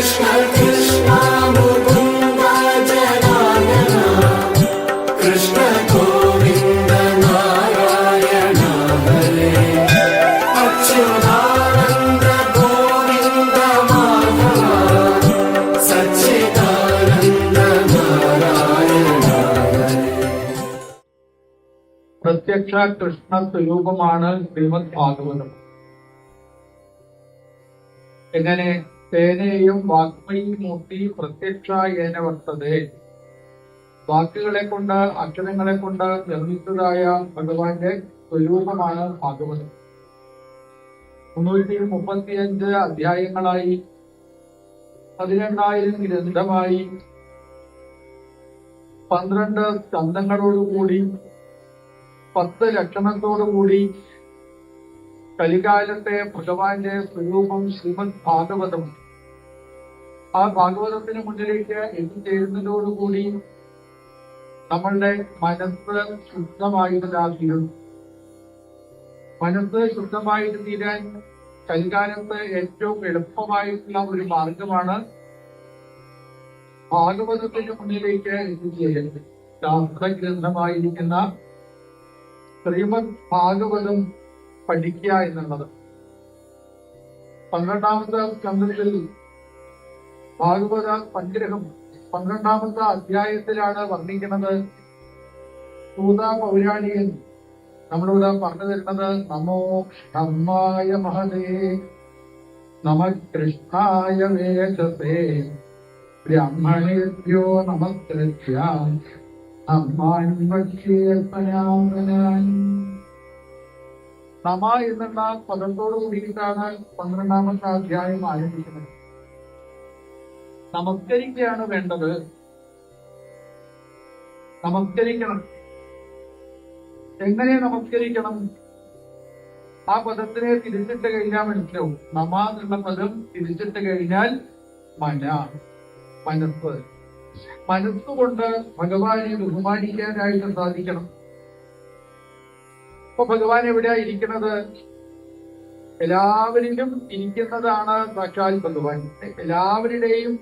കൃഷ്ണ കൃഷ്ണ മുകുന്ദ ജനാർദ്ദന കൃഷ്ണ ഗോവിന്ദ നാരായണ ഹരേ അച്യുതാനന്ദ ഗോവിന്ദ മാധവ സച്ചിദാനന്ദ നാരായണ ഹരേ. പ്രത്യക്ഷ കൃഷ്ണ സ്വരൂപമാണ് ശ്രീമദ് ഭാഗവതം. എങ്ങനെ തേനേയും വാഗ്മയും മൂർത്തി പ്രത്യക്ഷ ഏന വർത്തതേ, വാക്കുകളെ കൊണ്ട് അക്ഷരങ്ങളെ കൊണ്ട് നിർമ്മിച്ചതായ ഭഗവാന്റെ സ്വരൂപമാണ് ഭാഗവതം. 335 അധ്യായങ്ങളായി 12,000 ഗ്രന്ഥമായി 12 സ്കന്ധങ്ങളോടുകൂടി 10 ലക്ഷണത്തോടുകൂടി കലികാലത്തെ ഭഗവാന്റെ സ്വരൂപം ശ്രീമദ് ഭാഗവതം. ആ ഭാഗവതത്തിന് മുന്നിലേക്ക് എത്തിച്ചേരുന്നതോടുകൂടി നമ്മളുടെ മനസ്സ് ശുദ്ധമായിരുന്നാലും മനസ്സ് ശുദ്ധമായിരുന്നീരാൻ കലികാലത്ത് ഏറ്റവും എളുപ്പമായിട്ടുള്ള ഒരു മാർഗമാണ് ഭാഗവതത്തിന് മുന്നിലേക്ക് എത്തിച്ചേരുന്നത്. ശാസ്ത്രഗ്രന്ഥമായിരിക്കുന്ന ശ്രീമദ് ഭാഗവതം പഠിക്കുക എന്നുള്ളത്. 12ാമത്തെ സ്കന്ധത്തിൽ ഭാഗവത സംഗ്രഹം 12ാമത്തെ അധ്യായത്തിലാണ് വർണ്ണിക്കുന്നത്. സൂത പൗരാണികൻ നമ്മളിവിടെ പറഞ്ഞു തരുന്നത് നമോ ധർമായ മഹതേ നമ കൃഷ്ണായ വേദസേ ബ്രാഹ്മണേഭ്യോ നമസ്കൃത്യ നമ എന്നുള്ള പദത്തോട് കൂടിയിട്ടാണ് 12ാമത്തെ അധ്യായം ആരംഭിക്കുന്നത്. നമസ്കരിക്കുകയാണ് വേണ്ടത്. നമസ്കരിക്കണം. എങ്ങനെ നമസ്കരിക്കണം? ആ പദത്തിനെ തിരിച്ചിട്ട് കഴിഞ്ഞാൽ മനസ്സിലാവും. നമ എന്നുള്ള പദം തിരിച്ചിട്ട് കഴിഞ്ഞാൽ മനസ്സ്. മനസ്സുകൊണ്ട് ഭഗവാനെ ബഹുമാനിക്കാനായിട്ട് സാധിക്കണം. അപ്പൊ ഭഗവാൻ എവിടെയാ ഇരിക്കുന്നത്? എല്ലാവരിലും ഇരിക്കുന്നതാണ് സാക്ഷാൽ ഭഗവാൻ. എല്ലാവരുടെയും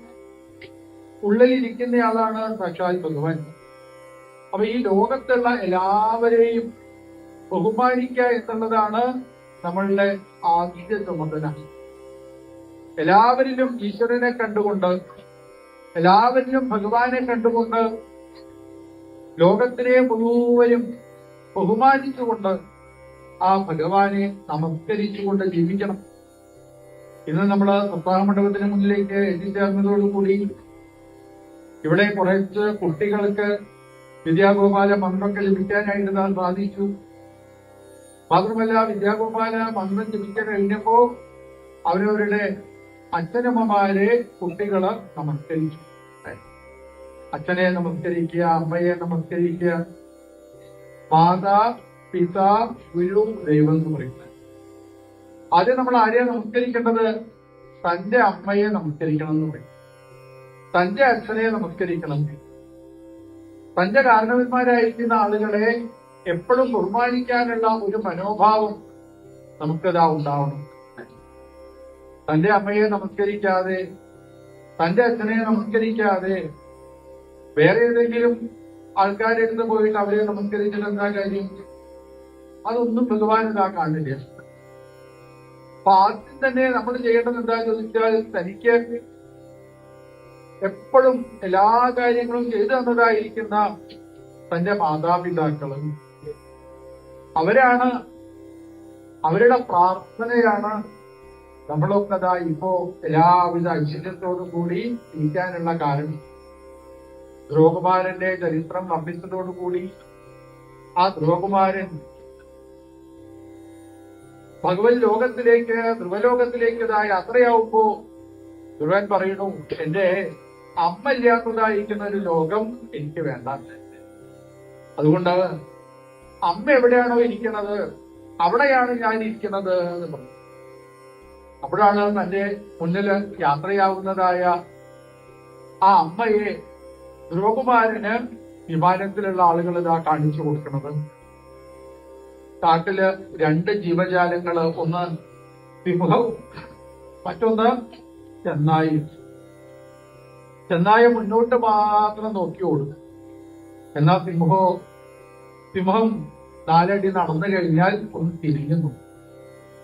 ഉള്ളിലിരിക്കുന്നയാളാണ് സാക്ഷാൽ ഭഗവാൻ. അപ്പൊ ഈ ലോകത്തുള്ള എല്ലാവരെയും ബഹുമാനിക്കുക എന്നുള്ളതാണ് നമ്മളുടെ ആദ്യ ചുമതല. എല്ലാവരിലും ഈശ്വരനെ കണ്ടുകൊണ്ട്, എല്ലാവരിലും ഭഗവാനെ കണ്ടുകൊണ്ട്, ലോകത്തിനെ മുഴുവനും ബഹുമാനിച്ചുകൊണ്ട് ആ ഭഗവാനെ നമസ്കരിച്ചുകൊണ്ട് ജീവിക്കണം. ഇന്ന് നമ്മള് സപ്താഹമണ്ഡപത്തിന് മുന്നിലേക്ക് എത്തിച്ചേർന്നതോടുകൂടി ഇവിടെ കുറച്ച് കുട്ടികൾക്ക് വിദ്യാഗോപാല മന്ത്രമൊക്കെ ലഭിക്കാനായിട്ട് സാധിച്ചു. മാത്രമല്ല, വിദ്യാഗോപാല മന്ത്രം ലഭിക്കാൻ കഴിഞ്ഞപ്പോ അവരവരുടെ അച്ഛനമ്മമാരെ കുട്ടികള് നമസ്കരിച്ചു. അച്ഛനെ നമസ്കരിക്കുക, അമ്മയെ നമസ്കരിക്കുക. മാതാ പിതാ ഗുരു ദൈവം എന്ന് പറയുന്നത്. ആദ്യം നമ്മൾ ആരെയാണ് നമസ്കരിക്കേണ്ടത്? തന്റെ അമ്മയെ നമസ്കരിക്കണം എന്ന് പറയും. തന്റെ അച്ഛനെ നമസ്കരിക്കണം. തന്റെ കാരണവന്മാരായിരിക്കുന്ന ആളുകളെ എപ്പോഴും ബഹുമാനിക്കാനുള്ള ഒരു മനോഭാവം നമുക്കതാ ഉണ്ടാവണം. തന്റെ അമ്മയെ നമസ്കരിക്കാതെ, തന്റെ അച്ഛനെ നമസ്കരിക്കാതെ വേറെ ഏതെങ്കിലും ആൾക്കാരുടെ അടുത്ത് പോയിട്ട് അവരെ നമസ്കരിച്ചിട്ട് എന്താ കാര്യം? അതൊന്നും ഭഗവാൻ ഇതാ കാണില്ല. അപ്പൊ ആദ്യം തന്നെ നമ്മൾ ചെയ്യേണ്ടത് എന്താ ചോദിച്ചാൽ, തനിക്ക് എപ്പോഴും എല്ലാ കാര്യങ്ങളും ചെയ്തു തന്നതായിരിക്കുന്ന തന്റെ മാതാപിതാക്കളും അവരാണ്, അവരുടെ പ്രാർത്ഥനയാണ് നമ്മളൊക്കെ അതാ ഇപ്പോ എല്ലാവിധ ഐശ്വര്യത്തോടും കൂടി ഇരിക്കാനുള്ള കാരണം. ധ്രുവകുമാരന്റെ ചരിത്രം വർണ്ണിച്ചതോടുകൂടി ആ ധ്രുവകുമാരൻ ഭഗവത് ലോകത്തിലേക്ക്, ധ്രുവലോകത്തിലേക്ക് യാത്രയാവുമ്പോ ധ്രുവൻ പറയുന്നു, എന്റെ അമ്മ ഇല്ലാത്തതായിരിക്കുന്ന ഒരു ലോകം എനിക്ക് വേണ്ട. അതുകൊണ്ട് അമ്മ എവിടെയാണോ ഇരിക്കുന്നത് അവിടെയാണ് ഞാൻ ഇരിക്കുന്നത് എന്ന് പറഞ്ഞു. അപ്പോഴാണ് തന്റെ മുന്നില് യാത്രയാവുന്നതായ ആ അമ്മയെ ധ്രുവകുമാരന് വിമാനത്തിലുള്ള ആളുകൾ ഇതാ കാണിച്ചു കൊടുക്കുന്നത്. കാട്ടില് 2 ജീവജാലങ്ങള്, ഒന്ന് സിംഹവും മറ്റൊന്ന് ചെന്നായി. ചെന്നായ മുന്നോട്ട് മാത്രം നോക്കി ഓടും. എന്നാൽ സിംഹം 4 അടി നടന്നു കഴിഞ്ഞാൽ ഒന്ന് തിരിഞ്ഞു നോക്കും.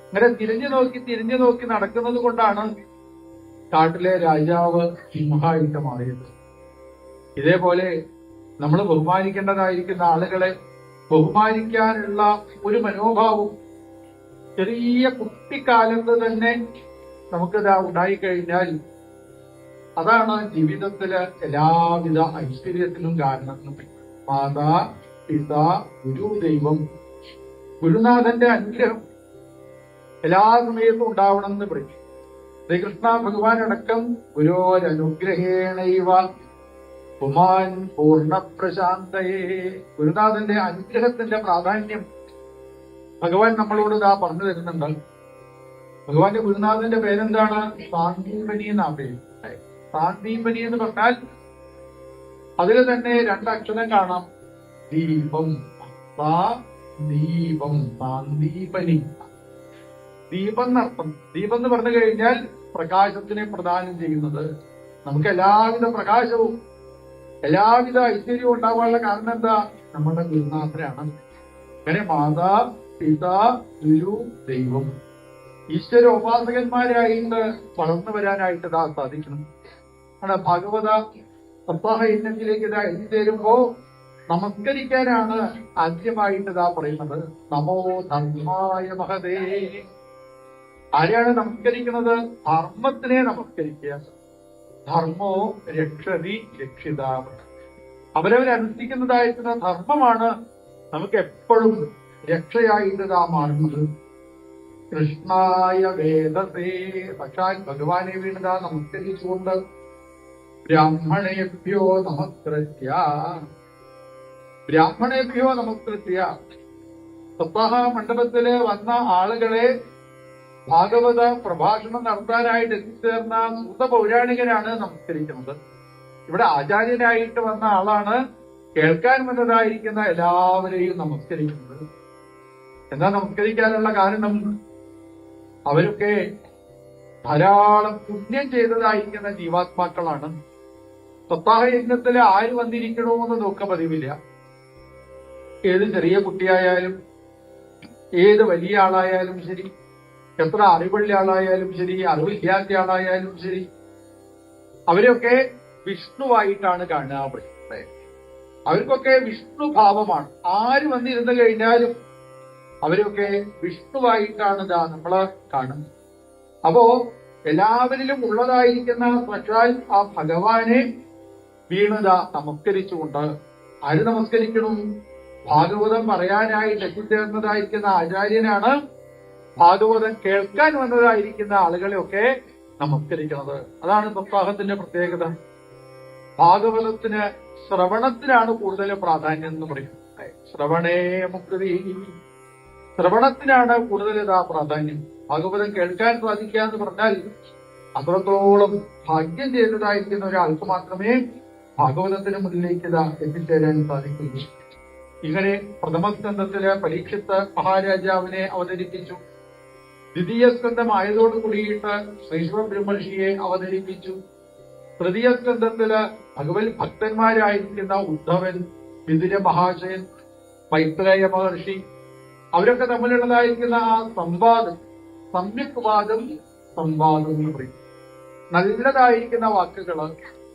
അങ്ങനെ തിരിഞ്ഞു നോക്കി നടക്കുന്നത് കൊണ്ടാണ് കാട്ടിലെ രാജാവ് സിംഹമായിട്ട് മാറിയത്. ഇതേപോലെ നമ്മൾ ബഹുമാനിക്കേണ്ടതായിരിക്കുന്ന ആളുകളെ ബഹുമാനിക്കാനുള്ള ഒരു മനോഭാവം ചെറിയ കുട്ടിക്കാലത്ത് തന്നെ നമുക്കിത് ഉണ്ടായിക്കഴിഞ്ഞാൽ അതാണ് ജീവിതത്തില് എല്ലാവിധ ഐശ്വര്യത്തിനും കാരണം. മാതാ പിതാ ഗുരു ദൈവം, ഗുരുനാഥന്റെ അനുഗ്രഹം എല്ലാ സമയത്തും ഉണ്ടാവണം എന്ന് പറയും. ശ്രീകൃഷ്ണ ഭഗവാൻ അടക്കം ഗുരോരനുഗ്രഹേണൈവ പുമാൻ പൂർണ്ണപ്രശാന്തയേ, ഗുരുനാഥന്റെ അനുഗ്രഹത്തിന്റെ പ്രാധാന്യം ഭഗവാൻ നമ്മളോട് ഇതാ പറഞ്ഞു തരുന്നുണ്ട്. ഭഗവാന്റെ ഗുരുനാഥന്റെ പേരെന്താണ്? സാന്ദീപനി എന്നാ പേര്. സാന്ദീപനി എന്ന് പറഞ്ഞാൽ അതിൽ തന്നെ 2 അക്ഷരം കാണാം, ദീപം. ദീപം, സാന്ദീപനി, ദീപം എന്നർത്ഥം. ദീപം എന്ന് പറഞ്ഞു കഴിഞ്ഞാൽ പ്രകാശത്തിനെ പ്രദാനം ചെയ്യുന്നത്. നമുക്ക് എല്ലാവിധ പ്രകാശവും എല്ലാവിധ ഐശ്വര്യവും ഉണ്ടാവാനുള്ള കാരണം എന്താ? നമ്മുടെ ഗുരുനാഥനാണ്. അങ്ങനെ മാതാ പിതാ ഗുരു ദൈവം, ഈശ്വരോപാസകന്മാരായിട്ട് വളർന്നു വരാനായിട്ട് ഇതാ സാധിക്കണം. അവിടെ ഭാഗവത സപ്താഹ യജ്ഞത്തിലേക്ക് ഇതാ എത്തിച്ചേരുമ്പോ നമസ്കരിക്കാനാണ് ആദ്യമായിട്ട് ഇതാ പറയുന്നത്. നമോ ധർമായ മഹതേ. ആരെയാണ് നമസ്കരിക്കുന്നത്? ധർമ്മത്തിനെ നമസ്കരിക്കുക. ധർമ്മോ രക്ഷതി രക്ഷിതാവ്. അവരവരനുഷ്ഠിക്കുന്നതായിരിക്കുന്ന ധർമ്മമാണ് നമുക്ക് എപ്പോഴും രക്ഷയായിട്ട് ഇതാ മാറുന്നത്. കൃഷ്ണായ വേദസേ, പക്ഷാൽ ഭഗവാനെ വീണതാ നമസ്കരിച്ചുകൊണ്ട് ബ്രാഹ്മണേഭ്യോ നമസ്കൃത്യ സപ്താഹ മണ്ഡപത്തില് വന്ന ആളുകളെ ഭാഗവത പ്രഭാഷണം നടത്താനായിട്ട് എത്തിച്ചേർന്ന സൂത പൗരാണികനാണ് നമസ്കരിക്കുന്നത്. ഇവിടെ ആചാര്യനായിട്ട് വന്ന ആളാണ് കേൾക്കാൻ വന്നതായിരിക്കുന്ന എല്ലാവരെയും നമസ്കരിക്കുന്നത്. എന്താ നമസ്കരിക്കാനുള്ള കാരണം? അവരൊക്കെ ധാരാളം പുണ്യം ചെയ്തതായിരിക്കുന്ന ജീവാത്മാക്കളാണ്. സപ്താഹ യജ്ഞത്തില് ആര് വന്നിരിക്കണമെന്ന് നോക്കാൻ പതിവില്ല. ഏത് ചെറിയ കുട്ടിയായാലും ഏത് വലിയ ആളായാലും ശരി, എത്ര അറിവുള്ള ആളായാലും ശരി, അറിവില്ലാത്ത ആളായാലും ശരി, അവരൊക്കെ വിഷ്ണുവായിട്ടാണ് കാണുക. അവർക്കൊക്കെ വിഷ്ണു ഭാവമാണ്. ആര് വന്നിരുന്നു കഴിഞ്ഞാലും അവരൊക്കെ വിഷ്ണുവായിട്ടാണ് നമ്മള് കാണുന്നത്. അപ്പോ എല്ലാവരിലും ഉള്ളതായിരിക്കുന്ന സാക്ഷാൽ ആ ഭഗവാനെ വീണത നമസ്കരിച്ചുകൊണ്ട് ആര് നമസ്കരിക്കണം? ഭാഗവതം പറയാനായിട്ട് എത്തിച്ചേർന്നതായിരിക്കുന്ന ആചാര്യനാണ് ഭാഗവതം കേൾക്കാൻ വന്നതായിരിക്കുന്ന ആളുകളെയൊക്കെ നമസ്കരിക്കുന്നത്. അതാണ് സപ്താഹത്തിന്റെ പ്രത്യേകത. ഭാഗവതത്തിന് ശ്രവണത്തിനാണ് കൂടുതൽ പ്രാധാന്യം എന്ന് പറയും. ശ്രവണേ മുക്തി, ശ്രവണത്തിനാണ് കൂടുതൽ പ്രാധാന്യം. ഭാഗവതം കേൾക്കാൻ സാധിക്കുക എന്ന് പറഞ്ഞാൽ അത്രത്തോളം ഭാഗ്യം ചെയ്തതായിരിക്കുന്ന ഒരാൾക്ക് മാത്രമേ ഭാഗവതത്തിന് മുന്നിലേക്ക് എത്തിച്ചേരാൻ സാധിക്കുള്ളൂ. ഇങ്ങനെ പ്രഥമ സ്കന്ധത്തില് പരീക്ഷിത്ത് മഹാരാജാവിനെ അവതരിപ്പിച്ചു. ദ്വിതീയ സ്കന്ധം ആയതോട് കൂടിയിട്ട് ശ്രീശ്വര ബ്രഹ്മർഷിയെ അവതരിപ്പിച്ചു. തൃതീയ സ്കന്ധത്തില് ഭഗവത് ഭക്തന്മാരായിരിക്കുന്ന ഉദ്ധവൻ, വിതുര മഹാശയൻ, മൈത്രേയ മഹർഷി, അവരൊക്കെ തമ്മിലുള്ളതായിരിക്കുന്ന ആ സംവാദം, സമ്യക്വാദം സംവാദം എന്ന് പറയും. നല്ലതായിരിക്കുന്ന വാക്കുകള്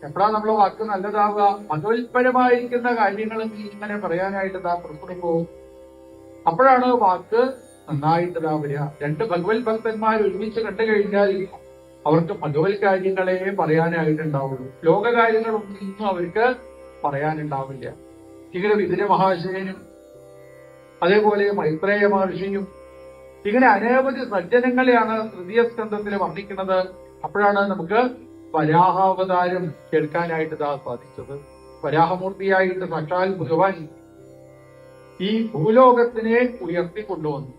എപ്പോഴാണ് നമ്മളെ വാക്ക് നല്ലതാവുക? ഭഗവത്പരമായിരിക്കുന്ന കാര്യങ്ങൾ ഇങ്ങനെ പറയാനായിട്ട് പുറപ്പെടുമ്പോ അപ്പോഴാണ് വാക്ക് നന്നായിട്ട് വരിക. 2 ഭഗവത് ഭക്തന്മാർ ഒരുമിച്ച് കണ്ടു കഴിഞ്ഞാൽ അവർക്ക് ഭഗവത് കാര്യങ്ങളെ പറയാനായിട്ടുണ്ടാവുള്ളൂ. ലോകകാര്യങ്ങളൊന്നും അവർക്ക് പറയാനുണ്ടാവില്ല. ഇങ്ങനെ വിതുര മഹാശയനും അതേപോലെ മൈത്രേയ മഹർഷിയും ഇങ്ങനെ അനവധി സജ്ജനങ്ങളെയാണ് തൃതീയ സ്കന്ധത്തിൽ വർണ്ണിക്കുന്നത്. അപ്പോഴാണ് നമുക്ക് വരാഹാവതാരം കേൾക്കാനായിട്ട് സാധിച്ചത്. വരാഹമൂർത്തിയായിട്ട് സാക്ഷാൽ ഭഗവാൻ ഈ ഭൂലോകത്തിനെ ഉയർത്തിക്കൊണ്ടുവന്നു.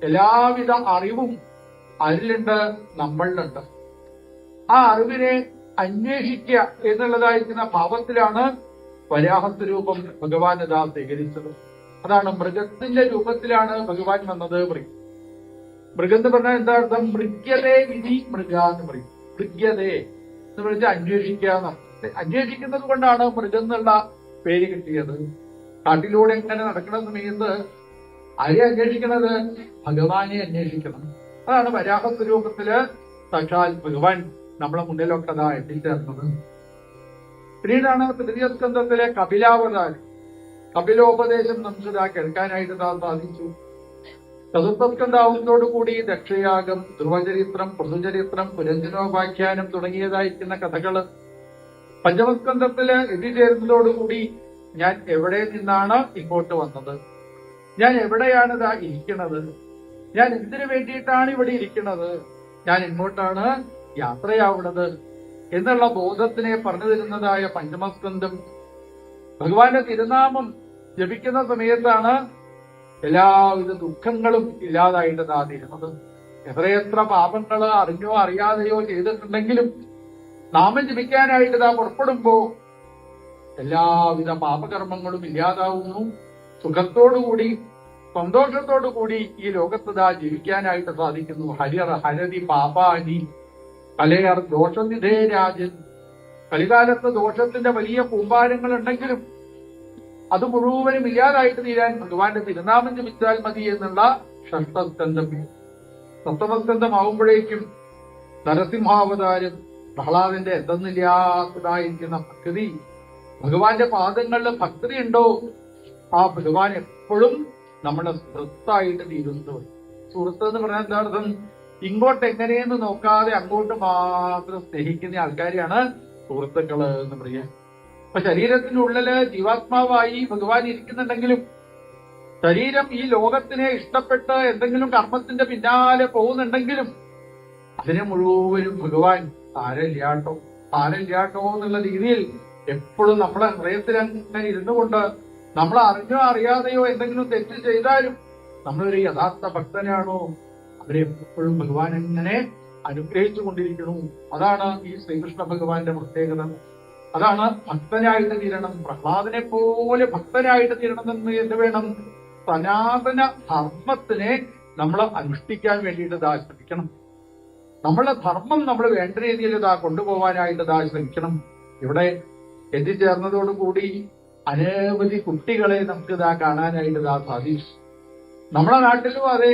എല്ലാവിധ അറിവും അതിലുണ്ട്, നമ്മളിലുണ്ട്. ആ അറിവിനെ അന്വേഷിക്കുക എന്നുള്ളതായിരിക്കുന്ന ഭാവത്തിലാണ് വരാഹസ്വരൂപം ഭഗവാൻ സ്വീകരിച്ചത്. അതാണ് മൃഗത്തിന്റെ രൂപത്തിലാണ് ഭഗവാൻ വന്നത് പറയും. മൃഗം എന്ന് പറഞ്ഞാൽ എന്താ അർത്ഥം? മൃഗ്യതേ വിധി മൃഗ എന്ന് പറയും. മൃഗ്യതേ എന്ന് പറഞ്ഞാൽ അന്വേഷിക്കുക. അന്വേഷിക്കുന്നത് കൊണ്ടാണ് മൃഗം എന്നുള്ള പേര് കിട്ടിയത്. കാട്ടിലൂടെ എങ്ങനെ നടക്കുന്ന സമയത്ത് ആരെ അന്വേഷിക്കണത്? ഭഗവാനെ അന്വേഷിക്കണം. അതാണ് വരാഹ സ്വരൂപത്തില് സാക്ഷാൽ ഭഗവാൻ നമ്മളെ മുന്നിലൊക്കെ അതാ എത്തിച്ചേർന്നത്. പിന്നീടാണ് തൃതീയ സ്കന്ധത്തിലെ കപിലാവതാരം. കപിലോപദേശം നമുക്ക് ഇതാ കേൾക്കാനായിട്ട് സാധിച്ചു. ചതുർത്ഥസ്കന്ധാവുന്നതോടുകൂടി ദക്ഷയാഗം, ധ്രുവചരിത്രം, പൃഥുചരിത്രം, പുരഞ്ജനോപാഖ്യാനം തുടങ്ങിയതായിരിക്കുന്ന കഥകള് പഞ്ചമസ്കന്ധത്തില് എത്തിച്ചേരുന്നതോടുകൂടി ഞാൻ എവിടെ നിന്നാണ് ഇങ്ങോട്ട് വന്നത്, ഞാൻ എവിടെയാണ് ഇതാ ഇരിക്കുന്നത്, ഞാൻ എന്തിനു വേണ്ടിയിട്ടാണ് ഇവിടെ ഇരിക്കുന്നത്, ഞാൻ എങ്ങോട്ടാണ് യാത്രയാവുന്നത് എന്നുള്ള ബോധത്തിനെ പറഞ്ഞു തരുന്നതായ പഞ്ചമസ്കന്ധം ഭഗവാന്റെ തിരുനാമം ജപിക്കുന്ന സമയത്താണ് എല്ലാവിധ ദുഃഖങ്ങളും ഇല്ലാതായിട്ട് തീരുന്നത്. എത്രയെത്ര പാപങ്ങള് അറിഞ്ഞോ അറിയാതെയോ ചെയ്തിട്ടുണ്ടെങ്കിലും നാമം ജപിക്കാനായിട്ട് പുറപ്പെടുമ്പോ എല്ലാവിധ പാപകർമ്മങ്ങളും ഇല്ലാതാവുന്നു. സുഖത്തോടുകൂടി സന്തോഷത്തോടുകൂടി ഈ ലോകത്ത് ജീവിക്കാനായിട്ട് സാധിക്കുന്നു. ഹരതി പാപാനി കലയർ ദോഷനിധേ രാജൻ. കലികാലത്ത് ദോഷത്തിന്റെ വലിയ കൂമ്പാരങ്ങൾ ഉണ്ടെങ്കിലും അത് മുഴുവനും ഇല്ലാതായിട്ട് തീരാൻ ഭഗവാന്റെ തിരുനാമം ജപിച്ചാൽ മതി എന്നുള്ള ഷഷ്ടസ്കന്ധം. സപ്തമസ്കന്ധമാവുമ്പോഴേക്കും നരസിംഹാവതാരം, പ്രഹ്ലാദന്റെ എന്തെന്നില്ലാത്തതായിരിക്കുന്ന ഭക്തി, ഭഗവാന്റെ പാദങ്ങളിൽ ഭക്തി ഉണ്ടോ ആ ഭഗവാൻ എപ്പോഴും നമ്മുടെ സുഹൃത്തായിട്ട് തീരുന്നു. സുഹൃത്ത് എന്ന് പറഞ്ഞാൽ എന്താ അർത്ഥം? ഇങ്ങോട്ട് എങ്ങനെയെന്ന് നോക്കാതെ അങ്ങോട്ട് മാത്രം സ്നേഹിക്കുന്ന ആൾക്കാരെയാണ് സുഹൃത്തുക്കള് എന്ന് പറയാൻ. അപ്പൊ ശരീരത്തിനുള്ളില് ജീവാത്മാവായി ഭഗവാൻ ഇരിക്കുന്നുണ്ടെങ്കിലും ശരീരം ഈ ലോകത്തിനെ ഇഷ്ടപ്പെട്ട് എന്തെങ്കിലും കർമ്മത്തിന്റെ പിന്നാലെ പോകുന്നുണ്ടെങ്കിലും അതിനെ മുഴുവനും ഭഗവാൻ ആരല്ലാട്ടോ എന്നുള്ള രീതിയിൽ എപ്പോഴും നമ്മളെ ഹൃദയത്തിൽ അങ്ങനെ ഇരുന്നുകൊണ്ട് നമ്മൾ അറിഞ്ഞോ അറിയാതെയോ എന്തെങ്കിലും തെറ്റ് ചെയ്താലും നമ്മളൊരു യഥാർത്ഥ ഭക്തനാണോ അവരെ എപ്പോഴും ഭഗവാൻ എങ്ങനെ അനുഗ്രഹിച്ചു കൊണ്ടിരിക്കുന്നു. അതാണ് ഈ ശ്രീകൃഷ്ണ ഭഗവാന്റെ പ്രത്യേകത. അതാണ് ഭക്തനായിട്ട് തീരണം. പ്രഹ്ലാദനെ പോലെ ഭക്തനായിട്ട് തീരണം എന്ന് എന്ത് വേണം? സനാതന ധർമ്മത്തിനെ നമ്മൾ അനുഷ്ഠിക്കാൻ വേണ്ടിയിട്ട് ശ്രമിക്കണം. നമ്മളെ ധർമ്മം നമ്മൾ വേണ്ട രീതിയിൽ കൊണ്ടുപോകാനായിട്ട് ശ്രമിക്കണം. ഇവിടെ എത്തിച്ചേർന്നതോടുകൂടി അനവധി കുട്ടികളെ നമുക്ക് കാണാനായിട്ട് സാധിച്ചു. നമ്മളെ നാട്ടിലും അതെ,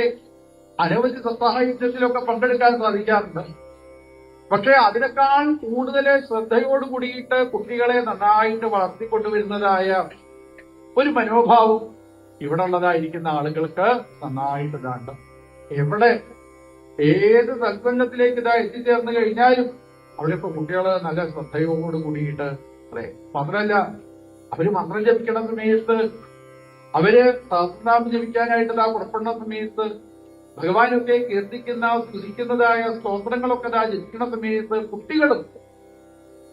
അനവധി സപ്താഹയജ്ഞത്തിലൊക്കെ പങ്കെടുക്കാൻ സാധിക്കാറുണ്ട്. പക്ഷെ അതിനേക്കാൾ കൂടുതൽ ശ്രദ്ധയോട് കൂടിയിട്ട് കുട്ടികളെ നന്നായിട്ട് വളർത്തിക്കൊണ്ടുവരുന്നതായ ഒരു മനോഭാവം ഇവിടെ ഉള്ളതായിരിക്കുന്ന ആളുകൾക്ക് നന്നായിട്ട് ഇതാണ്ട്. എവിടെ ഏത് സത്സംഗത്തിലേക്ക് എത്തിച്ചേർന്ന് കഴിഞ്ഞാലും അവിടെ ഇപ്പൊ കുട്ടികള് നല്ല ശ്രദ്ധയോട് കൂടിയിട്ട് അതെ. മാത്രമല്ല അവര് മന്ത്രം ജപിക്കണ സമയത്ത്, അവര് സഹസ്രനാമം ജപിക്കാനായിട്ട് പുറപ്പെടുന്ന സമയത്ത്, ഭഗവാനൊക്കെ കീർത്തിക്കുന്ന സ്തുതിക്കുന്നതായ സ്തോത്രങ്ങളൊക്കെ ജപിക്കുന്ന സമയത്ത് കുട്ടികളും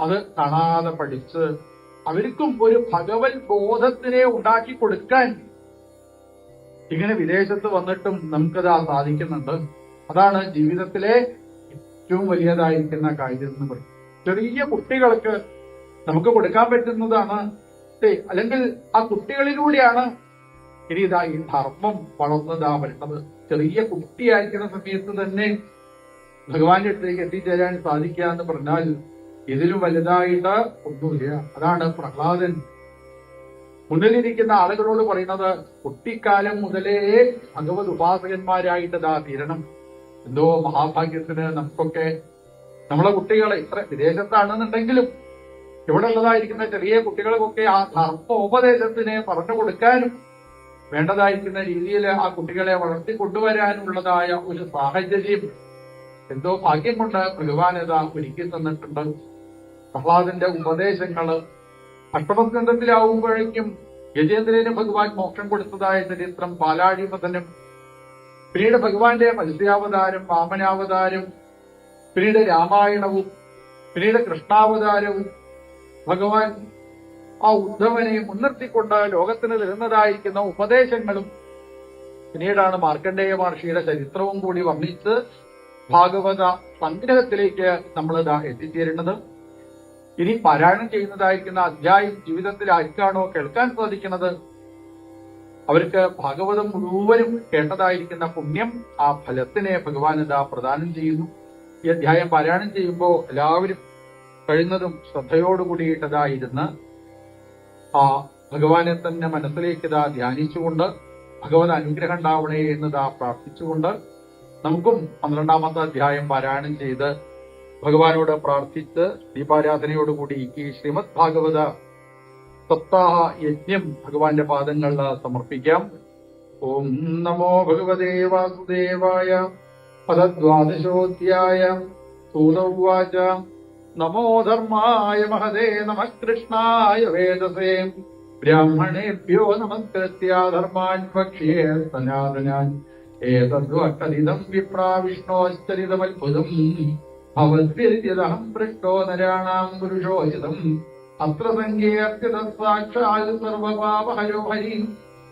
അത് കാണാതെ പഠിച്ച് അവർക്കും ഒരു ഭഗവത് ബോധത്തിനെ ഉണ്ടാക്കി കൊടുക്കാൻ ഇങ്ങനെ വിദേശത്ത് വന്നിട്ടും നമുക്കത് സാധിക്കുന്നുണ്ട്. അതാണ് ജീവിതത്തിലെ ഏറ്റവും വലിയതായിരിക്കുന്ന കാര്യം എന്ന് പറയും. ചെറിയ കുട്ടികൾക്ക് നമുക്ക് കൊടുക്കാൻ പറ്റുന്നതാണ്. അല്ലെങ്കിൽ ആ കുട്ടികളിലൂടെയാണ് ഇനി ഈ ധർമ്മം വളർന്നതാ വരുന്നത്. ചെറിയ കുട്ടിയായിരിക്കുന്ന സമയത്ത് തന്നെ ഭഗവാന്റെ അടുത്തേക്ക് എത്തിച്ചേരാൻ സാധിക്കുക എന്ന് പറഞ്ഞാൽ ഇതിലും വലുതായിട്ട് ഒന്നുമില്ല. അതാണ് പ്രഹ്ലാദൻ മുന്നിലിരിക്കുന്ന ആളുകളോട് പറയുന്നത്, കുട്ടിക്കാലം മുതലേ ഭഗവത് ഉപാസകന്മാരായിട്ട് തീരണം. എന്തോ മഹാഭാഗ്യത്തിന് നമുക്കൊക്കെ നമ്മളെ കുട്ടികളെ ഇത്ര വിദേശത്താണെന്നുണ്ടെങ്കിലും ഇവിടെ ഉള്ളതായിരിക്കുന്ന ചെറിയ കുട്ടികൾക്കൊക്കെ ആ ധർമ്മോപദേശത്തിനെ പറഞ്ഞു കൊടുക്കാനും വേണ്ടതായിരിക്കുന്ന രീതിയിൽ ആ കുട്ടികളെ വളർത്തിക്കൊണ്ടുവരാനുള്ളതായ ഒരു സാഹചര്യം എന്തോ ഭാഗ്യം കൊണ്ട് ഭഗവാനത ഒരുക്കി തന്നിട്ടുണ്ട്. പ്രഹ്ലാദന്റെ ഉപദേശങ്ങള് അഷ്ടമസ്കന്ധത്തിലാവുമ്പോഴേക്കും ഗജേന്ദ്രന് ഭഗവാൻ മോക്ഷം കൊടുത്തതായ ചരിത്രം, പാലാഴിമതനും, പിന്നീട് ഭഗവാന്റെ മത്സ്യാവതാരം, വാമനാവതാരം, പിന്നീട് രാമായണവും, പിന്നീട് കൃഷ്ണാവതാരവും, ഭഗവാൻ ആ ഉദ്ധവനെ മുൻനിർത്തിക്കൊണ്ട് ലോകത്തിന് തരുന്നതായിരിക്കുന്ന ഉപദേശങ്ങളും, പിന്നീടാണ് മാർക്കണ്ഡേയ മഹർഷിയുടെ ചരിത്രവും കൂടി വർണ്ണിച്ച് ഭാഗവത സംഗ്രഹത്തിലേക്ക് നമ്മൾ എത്തിച്ചേരുന്നത്. ഇനി പാരായണം ചെയ്യുന്നതായിരിക്കുന്ന അധ്യായം ജീവിതത്തിൽ ആർക്കാണോ കേൾക്കാൻ സാധിക്കുന്നത് അവർക്ക് ഭാഗവതം മുഴുവനും കേട്ടതായിരിക്കുന്ന പുണ്യം, ആ ഫലത്തിനെ ഭഗവാൻ പ്രദാനം ചെയ്യുന്നു. ഈ അധ്യായം പാരായണം ചെയ്യുമ്പോൾ എല്ലാവരും കഴിയുന്നതും ശ്രദ്ധയോടുകൂടിയിട്ടതായിരുന്ന് ആ ഭഗവാനെ തന്നെ മനസ്സിലേക്ക് ഇതാ ധ്യാനിച്ചുകൊണ്ട് ഭഗവത് അനുഗ്രഹം ഉണ്ടാവണേ എന്നതാ പ്രാർത്ഥിച്ചുകൊണ്ട് നമുക്കും 12-ാമത്തെ അധ്യായം പാരായണം ചെയ്ത് ഭഗവാനോട് പ്രാർത്ഥിച്ച് ദീപാരാധനയോടുകൂടി ഈ ശ്രീമദ് ഭാഗവത സപ്താഹ യജ്ഞം ഭഗവാന്റെ പാദങ്ങളിൽ സമർപ്പിക്കാം. ഓം നമോ ഭഗവതേ വാസുദേവായ. പദദ്വാദശോധ്യായ. സൂതൗവാച നമോ ധർമായ മഹതേ നമഃ കൃഷ്ണായ വേദസേ ബ്രാഹ്മണേഭ്യോ നമസ്കൃത്യ ധർമാൻ വക്ഷ്യേ സനാതനാൻ ഏതദ്വകഥിതം വിപ്രാ വിഷ്ണോശ്ചരിതമത്ഭുതം ഭവദ്ഭിര്യദഹം പൃഷ്ടോ നരാണാം പുരുഷോചിതം അത്ര സംഖ്യേർച്ചിത സാക്ഷാൽ സർവപാപഹരോ ഹരി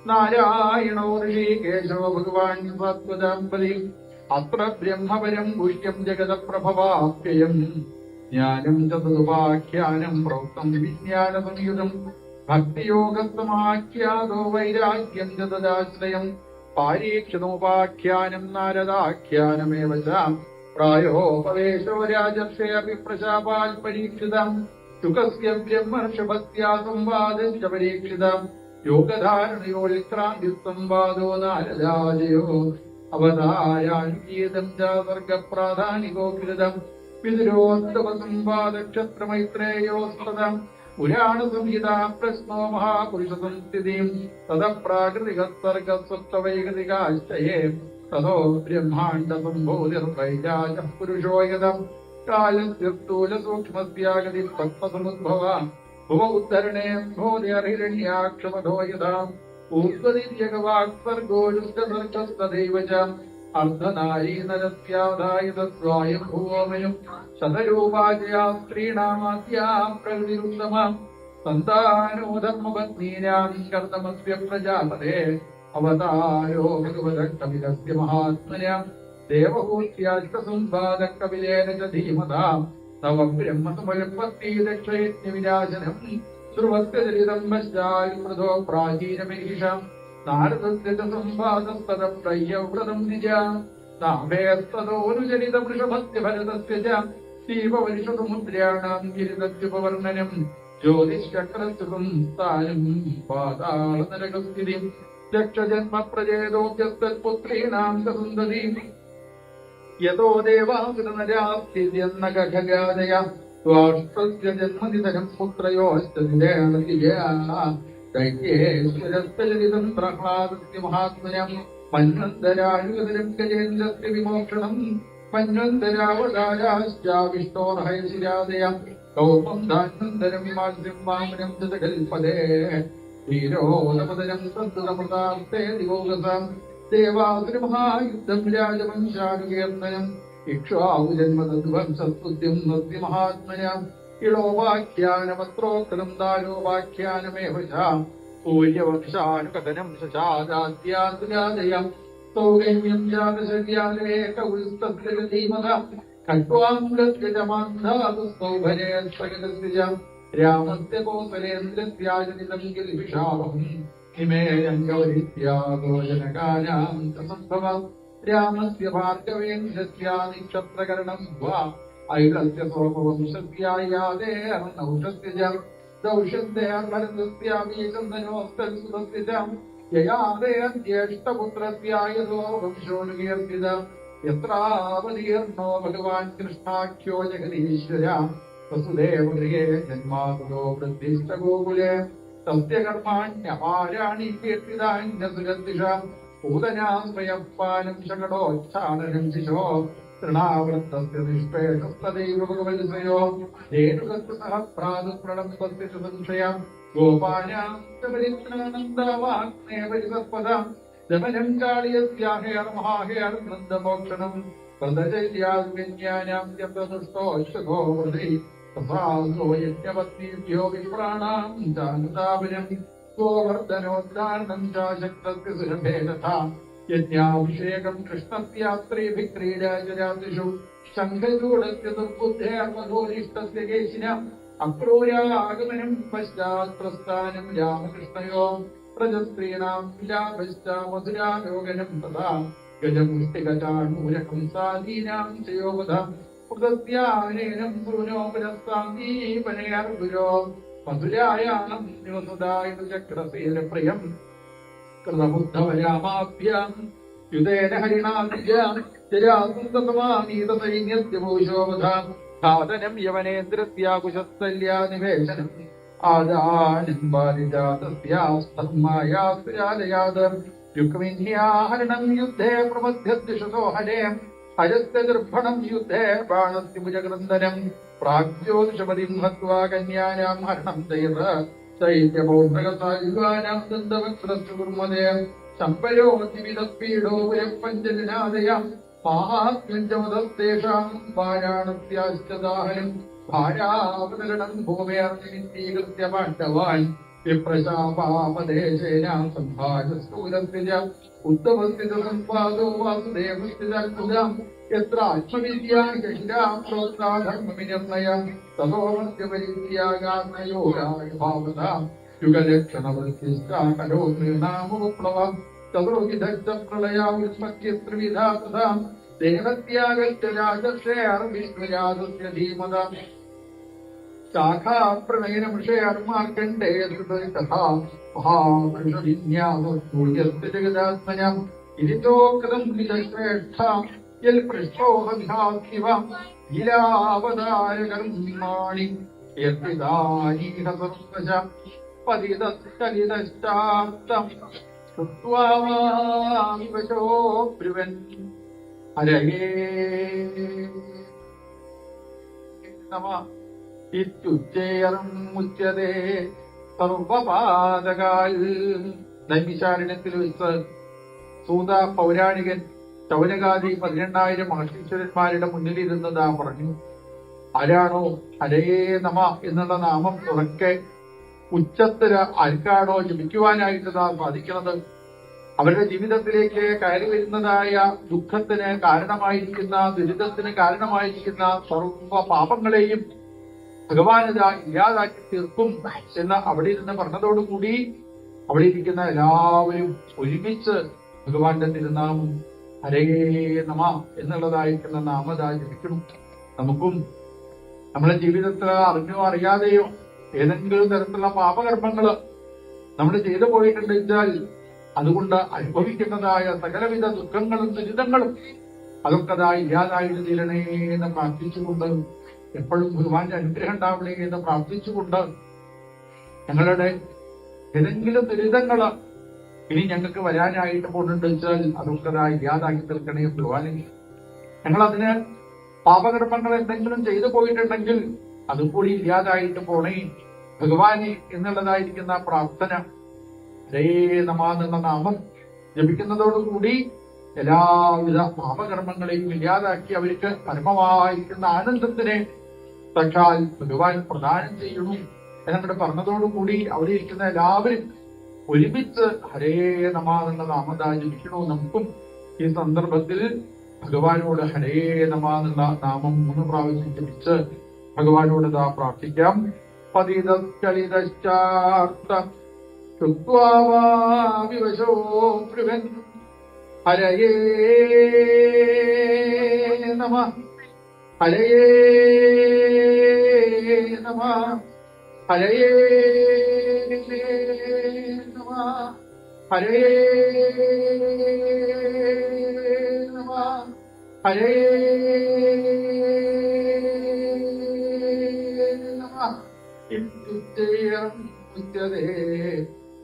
നാരായണോ ഋഷികേശോ ഭഗവാൻ സത്വദാംബലി അത്ര ബ്രഹ്മപരം ഗുഹ്യം ജഗതപ്രഭവാപ്യയം ജ്ഞാനം ചതുപാഖ്യാനം പ്രോക്തം വിജ്ഞാന സംയുതം ഭക്തിയോഗസമാഖ്യാതോ വൈരാഗ്യം ചതദാശ്രയം പാരീക്ഷതമുപാഖ്യാനം നാരദാഖ്യാനമേവ ച പ്രായോപവേശോ രാജർഷയപി പ്രശാപാൽ പരീക്ഷിതം ശുകസ്യ ബ്രഹ്മർഷഭത്യാ സംവാദശ്ച പരീക്ഷിതം യോഗധാരണയോൽക്രാന്തി സംവാദോ നാരദാജയോ അവതാരാനുഗീതം ച സർഗപ്രാധാനികോ കൃതം പിതരോസ്തവ സംവാദക്ഷത്രമൈത്രേയോസ്തം പുരാണ സംഹിത പ്രശ്നോ മഹാപുരുഷ സംസ്ഥിതിം തത പ്രാകൃതിക സർഗസ്വത്വൈകൃതികാശ്ചയേ തതോ ബ്രഹ്മാണ്ഡ സംഭൂതിർവൈരാജ പുരുഷോയതം കാലസ്ഥൂല സൂക്ഷ്മസ്യാഗതി പത്മസമുദ്ഭവ ഭുവ ഉദ്ധരണേ ഭോതിർഹിരണ്യാക്ഷമധോ യഥാ ഊർധ്വദിര്യഗവാക്സർഗോരുഷ്ടസർഗസ്തദൈവ ച അർദ്ധനാരീനരസ്യാധായുധസ്വായംഭൂവമനും ശതരൂപാചയാ സ്ത്രീണാമാദ്യാ പ്രകൃതിരുത്തമ സന്താനോ ധർമ്മപത്നീനാം കർത്തമസ്യ പ്രജാപതേ അവതാരോ ഭഗവതകവിദസ്യ മഹാത്മനാം ദേവഹൂത്യാഷ്ടസംവാദകവിലേന ച ധീമതാം തവ ബ്രഹ്മസമൽപത്തി ദക്ഷയജ്ഞവിനാശനം ധ്രുവസ്യചരിതം പശ്ചാൽമൃതോ പ്രാചീനമീഷാം നാരദസ്യ ച സംവാദസ്തത പ്രയ്യവ്രതം നിജ നാഭേസ്തതോനുചരിത വൃഷഭസ്യ ഭരതസ്യ ച ദീപവരിഷമുദ്രാണാം ഗിരിതദ്യുപവർണ്ണനം ജ്യോതിശ്ചക്രസ്തുതം സ്ഥാനം പാതാളനരകസ്ഥിതിം ദക്ഷജന്മ പ്രജേതോഭ്യസ്തൽപുത്രീണാം സസുന്ദരീം യതോ ദേവാസുരനരാസ്തിര്യന്നഗഖഗാദയ ത്വാഷ്ട്രസ്യ ജന്മനിധനം പുത്രയോശ്ച ദൈത്യേശ്വരസ്ഥലിതം പ്രഹ്ലാദസ്യ മഹാത്മനം മന്വന്തരായുഗതരം ഗജേന്ദ്രസ്യ വിമോക്ഷണം മന്വന്തരാവതാരാശ്ചാവിഷ്ടോർഹയശിരാദയ കൗപം ധാന്വന്തരം മാർദ്യം വാമനം ജഗൽപദേ ധീരോദപദനം സദ്ദമൃതാർത്ഥേ ദിവോഗസാം ദേവാസുരമഹായുദ്ധം രാജവംശാനുകീർത്തനം ഇക്ഷ്വാകുജന്മതദ്വംശസ്തുത്യം നദ്യ മഹാത്മനാം ഇളോപാഖ്യാനമത്രോക്തം ദാരോപാഖ്യാനമേവ ച സൂര്യവംശാനുകഥനം ശശാദാദ്യാസുരാദയം സൗഗമ്യം ജാതശര്യാലേകൗസ്തസ്യ ധീമതാം ഖട്വാം ഗദ്ഗജമാന്ധാതുസ്തൗഭരേ സകലസ്യ രാമസ്യ കോസലേന്ദ്രസ്യാജനിതം ഗിൽഭിഷാവഹം ഇമേയം ഗൗരിത്യാഗോ ജനകാനാം സംഭവം രാമസ്യ ഭാർഗവേന്ദ്രസ്യ നിക്ഷത്രകരണം ദ്വാ ഐലസ്യ സോമവംശസ്യായാദേർനൗഷസ്യ ച ദൗഷസ്യ ഭരതസ്യാമീചന്ദനോസ്തൽസുതസ്യ ച യയാദേർജ്യേഷ്ഠപുത്രസ്യായതോ വംശോനുകീർത്തിത യത്രാവതീർണോ ഭഗവാൻ കൃഷ്ണാഖ്യോ ജഗദീശ്വര വസുദേവഗൃഹേ ജന്മാതോ വൃദ്ധിശ്ച ഗോകുലേ തസ്യ കർമാണ്യപാരാണി കീർത്തിതാന്യസുരദ്ദിഷ പൂതനാ സ്വയപ്പാനം ശകടോച്ഛാടനം ശിശോ തൃണാവൃത്തസ്യ നിഷ്പേഷസ്തദൈവ ഭഗവത്സയോ ധേനുകസ്യ സഹ പ്രാതുപ്രണംപസ്യ ച സംശയം ഗോപാനാം ച പരിത്രാനന്ദവാഗ്നേ പരിസർപ്പദാം ദമനം കാളിയസ്യാഹേർ മഹാഹേർ നന്ദമോക്ഷണം വ്രതചര്യാജ്ഞാനാം യതദുഷ്ടോശ്വോ വൃതി തഥാസോ യജ്ഞപത്നീഭ്യോ വിപ്രാണാം ചാനുതാപനം ഗോവർദ്ധനോദ്ധാരണം ചാശക്തസ്യ സുരഭേ തഥാ യജ്ഞാഭിഷേകം കൃഷ്ണസ്യാസ്ത്രീഭിः ക്രീഡാചരാദിഷു ശംഖചൂഡസ്യ ദുർബുദ്ധേർമധോരിഷ്ടസ്യ കേശിനാം അക്രൂരാഗമനം പശ്ചാത് പ്രസ്ഥാനം രാമകൃഷ്ണയോ പ്രജസ്ത്രീണാം വിലാപശ്ച മധുരാലോകനം തഥാ ഗജമുഷ്ടികചാണൂരകം സാധീനാം ചയോവധം പുതത്യാനേനം ഗുരുനോ പുരസ്താംഗീപനയാർ ഗുരോ മധുരായാണം നിവസുതായ ചക്രസേന പ്രിയം കൃതബുദ്ധവരാമാഭ്യാം യുതേന ഹരിണാഭ്യാം ജരാസുന്ദമാനീതസൈന്യസ്യഭൂഷോവധാം ഘാതനം യവനേന്ദ്രസ്യാകുശസ്ഥല്യാനിവേശനം ആദാനം ബാലിജാതസ്യാസ്തന്മായാസുരാലയാദ രുക്മിണ്യാഹരണം യുദ്ധേ പ്രമധ്യദ്വിഷസോ ഹരേം ഹരസ്തദർഭണം യുദ്ധേ ബാണസ്യഭുജഗ്രന്ഥനം പ്രാഗ്ജ്യോതിഷപതിം ഹത്വാ കന്യാനാം ഹരണം ദൈവ ദൈത്യപൗത്രകസായുവാനാം ദന്തവക്രസ്തുകുർമദേ ശമ്പരോതിവിദപീഡോ പുരപ്പഞ്ചജനാദയം മാഹാത്മഞ്ചമതേഷാം പാരാണസ്യാശ്ചദാഹനം ഭാരാവതരണം ഭൂമേർനിമിത്തീകൃത്യ പാണ്ഡവാൻ വിപ്രശാപാപദേശേന സംഭാജസ്തൂരസ്യ ഉത്തമസ്ഥിത സംവാദോ വാസുദേവസ്ഥിതം യത്ര ആത്മവിദ്യാ ശൈലാം പ്രോത്സാധർമ്മവിനിർണയം തതോമദ്യപരിത്യാഗാത്മയോഗായ ഭാവതാം യുഗലക്ഷണവൃത്തിഷ്ഠാ കരോർനാമോപ്ലവം തതോവിധ പ്രളയാവിസ്മത്യത്രിവിധാ തഥാം ദേഹത്യാഗശ്ച രാജശ്രേർവിഷ്ണുജാതസ്യ ധീമതാം ശാഖാപ്രണയനമൃഷയർമാർക്കണ്ഡേതഥാ മഹാപുരുഷവിന്യാസൂര്യസ്യ ജഗദാത്മനം ഇരിതോകൃതം വിശ്രേഷ്ഠാം യൽ പൃഷ്ടോഹവിഹാസിവം ലീലാവതാരകർമാണി യർപ്പിതാനീഹസർവശ പതിതസ്ഥലിതശ്ചാപ്തം ശ്രുത്വാമിവശോ ബ്രുവൻ ഹരയേ നമഃ ഇത്യുച്ചേർമുച്യതേ സർവപാദകാൽ. നൈമിശാരണ്യത്തിൽ വെച്ച് സൂത പൗരാണികൻ ശൗനകാദി 18,000 മഹർഷീശ്വരന്മാരുടെ മുന്നിലിരുന്നതാ പറഞ്ഞു. ആരാണോ ഹരയേ നമ എന്നുള്ള നാമം ഉറക്കെ ഉച്ചത്തില് ആർക്കാണോ ജപിക്കുവാനായിട്ടതാ സാധിക്കുന്നത്, അവരുടെ ജീവിതത്തിലേക്ക് കയറി വരുന്നതായ ദുഃഖത്തിന് കാരണമായിരിക്കുന്ന, ദുരിതത്തിന് കാരണമായിരിക്കുന്ന സർവ പാപങ്ങളെയും ഭഗവാനിത ഇല്ലാതാക്കി തീർക്കും എന്ന് അവിടെ ഇരുന്ന് പറഞ്ഞതോടുകൂടി അവിടെ ഇരിക്കുന്ന എല്ലാവരും ഒരുമിച്ച് ഭഗവാന്റെ തിരുനാമം ഹരേ നമ എന്നുള്ളതായിരിക്കുന്ന നാമതാ ജപിക്കണം. നമുക്കും നമ്മുടെ ജീവിതത്തിൽ അറിഞ്ഞോ അറിയാതെയോ ഏതെങ്കിലും തരത്തിലുള്ള പാപകർമ്മങ്ങള് നമ്മൾ ചെയ്തു പോയിട്ടുണ്ടെങ്കിൽ അതുകൊണ്ട് അനുഭവിക്കുന്നതായ സകലവിധ ദുഃഖങ്ങളും ദുരിതങ്ങളും അതൊക്കെ ഇല്ലാതായിട്ട് തീരണേ എന്ന് പ്രാർത്ഥിച്ചുകൊണ്ട്, എപ്പോഴും ഭഗവാന്റെ അനുഗ്രഹം ഉണ്ടാവണേ എന്ന് പ്രാർത്ഥിച്ചുകൊണ്ട്, ഞങ്ങളുടെ ഏതെങ്കിലും ദുരിതങ്ങള് ഇനി ഞങ്ങൾക്ക് വരാനായിട്ട് പോകുന്നുണ്ട് വെച്ചാൽ അതൊക്കെ ഇല്ലാതാക്കി തീർക്കണേ ഭഗവാനെ. ഞങ്ങളതിന് പാപകർമ്മങ്ങൾ എന്തെങ്കിലും ചെയ്തു പോയിട്ടുണ്ടെങ്കിൽ അതുകൂടി ഇല്ലാതായിട്ട് പോണേ ഭഗവാനെ എന്നുള്ളതായിരിക്കുന്ന പ്രാർത്ഥന ഹരേ നമ എന്ന നാമം ജപിക്കുന്നതോടുകൂടി എല്ലാവിധ പാപകർമ്മങ്ങളെയും ഇല്ലാതാക്കി അവർക്ക് പരമമായിരിക്കുന്ന ആനന്ദത്തിനെ സാക്ഷാൽ ഭഗവാൻ പ്രദാനം ചെയ്യണു എന്നങ്ങോട്ട് പറഞ്ഞതോടുകൂടി അവിടെ ഇരിക്കുന്ന എല്ലാവരും ഒരുമിച്ച് ഹരേ നമ എന്ന നാമതാ ജപിക്കണു. നമുക്കും ഈ സന്ദർഭത്തിൽ ഭഗവാനോട് ഹരേ നമ എന്നുള്ള നാമം 3 പ്രാവശ്യം ജപിച്ച് ഭഗവാനോട് പ്രാർത്ഥിക്കാം. പതിതശ്ചലിതശ്ചാർത്ത വിവശോ ബ്രുവൻ ഹരയേ നമ ഹരയേ നമ ഹരയേ നമ ഹരയേ നമ ഹരേ നമ.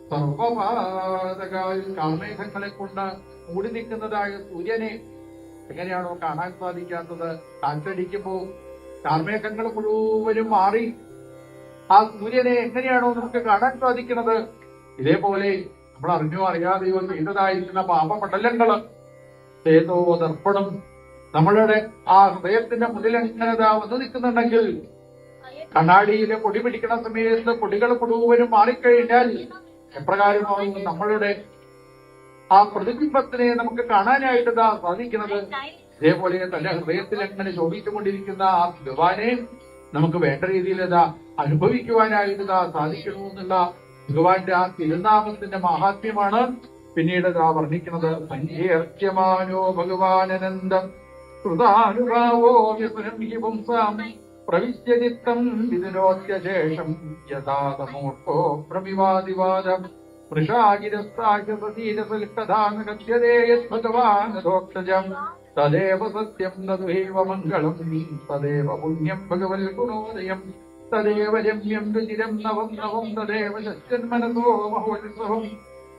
സർവപാതകാൽ കാർമേഘങ്ങളെ കൊണ്ട് മൂടി നിൽക്കുന്നതായ സൂര്യനെ എങ്ങനെയാണോ കാണാൻ സാധിക്കാത്തത്, കാറ്റടിക്കുമ്പോ കാർമേഘങ്ങൾ മുഴുവനും മാറി ആ സൂര്യനെ എങ്ങനെയാണോ നമുക്ക് കാണാൻ സാധിക്കുന്നത്, ഇതേപോലെ നമ്മൾ അറിഞ്ഞോ അറിയാതെയോ ചെയ്തതായിരിക്കുന്ന പാപപടലങ്ങള് ഏതോ ദർപ്പണം നമ്മളുടെ ആ ഹൃദയത്തിന്റെ മുന്നിൽ എങ്ങനെ വന്നു നിൽക്കുന്നുണ്ടെങ്കിൽ, കണ്ണാടിയിലെ പൊടി പിടിക്കുന്ന സമയത്ത് പൊടികൾ മുഴുവനും മാറിക്കഴിഞ്ഞാൽ എപ്രകാരമാവും നമ്മളുടെ ആ പ്രതിബിംബത്തിനെ നമുക്ക് കാണാനായിട്ട് സാധിക്കുന്നത്. ഇതേപോലെ തന്റെ ഹൃദയത്തിൽ എങ്ങനെ ശോഭിച്ചുകൊണ്ടിരിക്കുന്ന ആ ഭഗവാനെ നമുക്ക് വേണ്ട രീതിയിൽ അനുഭവിക്കുവാനായിട്ട് സാധിക്കണമെന്നുള്ള ഭഗവാന്റെ ആ തിരുനാമത്തിന്റെ മഹാത്മ്യമാണ് പിന്നീട് വർണ്ണിക്കുന്നത്. സങ്കീർത്യമാനോ ഭഗവാനനന്ദം കൃതാനുഭാവോ വിപുരം ഹി പുംസാം പ്രവിശ്യ ചിത്തം വിദുരോത്യശേഷം യഥാതമൂർത്തോ പ്രവിവാദിവാദം വൃഷാഗിരസ്താഗതീരസൽക്കഥാനഗത്യതേ യദ്ഭഗവാനധോക്ഷജം തദേവ സത്യം തദൈവ മംഗളം തദേവ പുണ്യം ഭഗവൽ ഗുണോദയം തദേവ രമ്യം രുചിരം നവം നവം തദേവ ശസ്യന്മനസോ മഹോത്സവം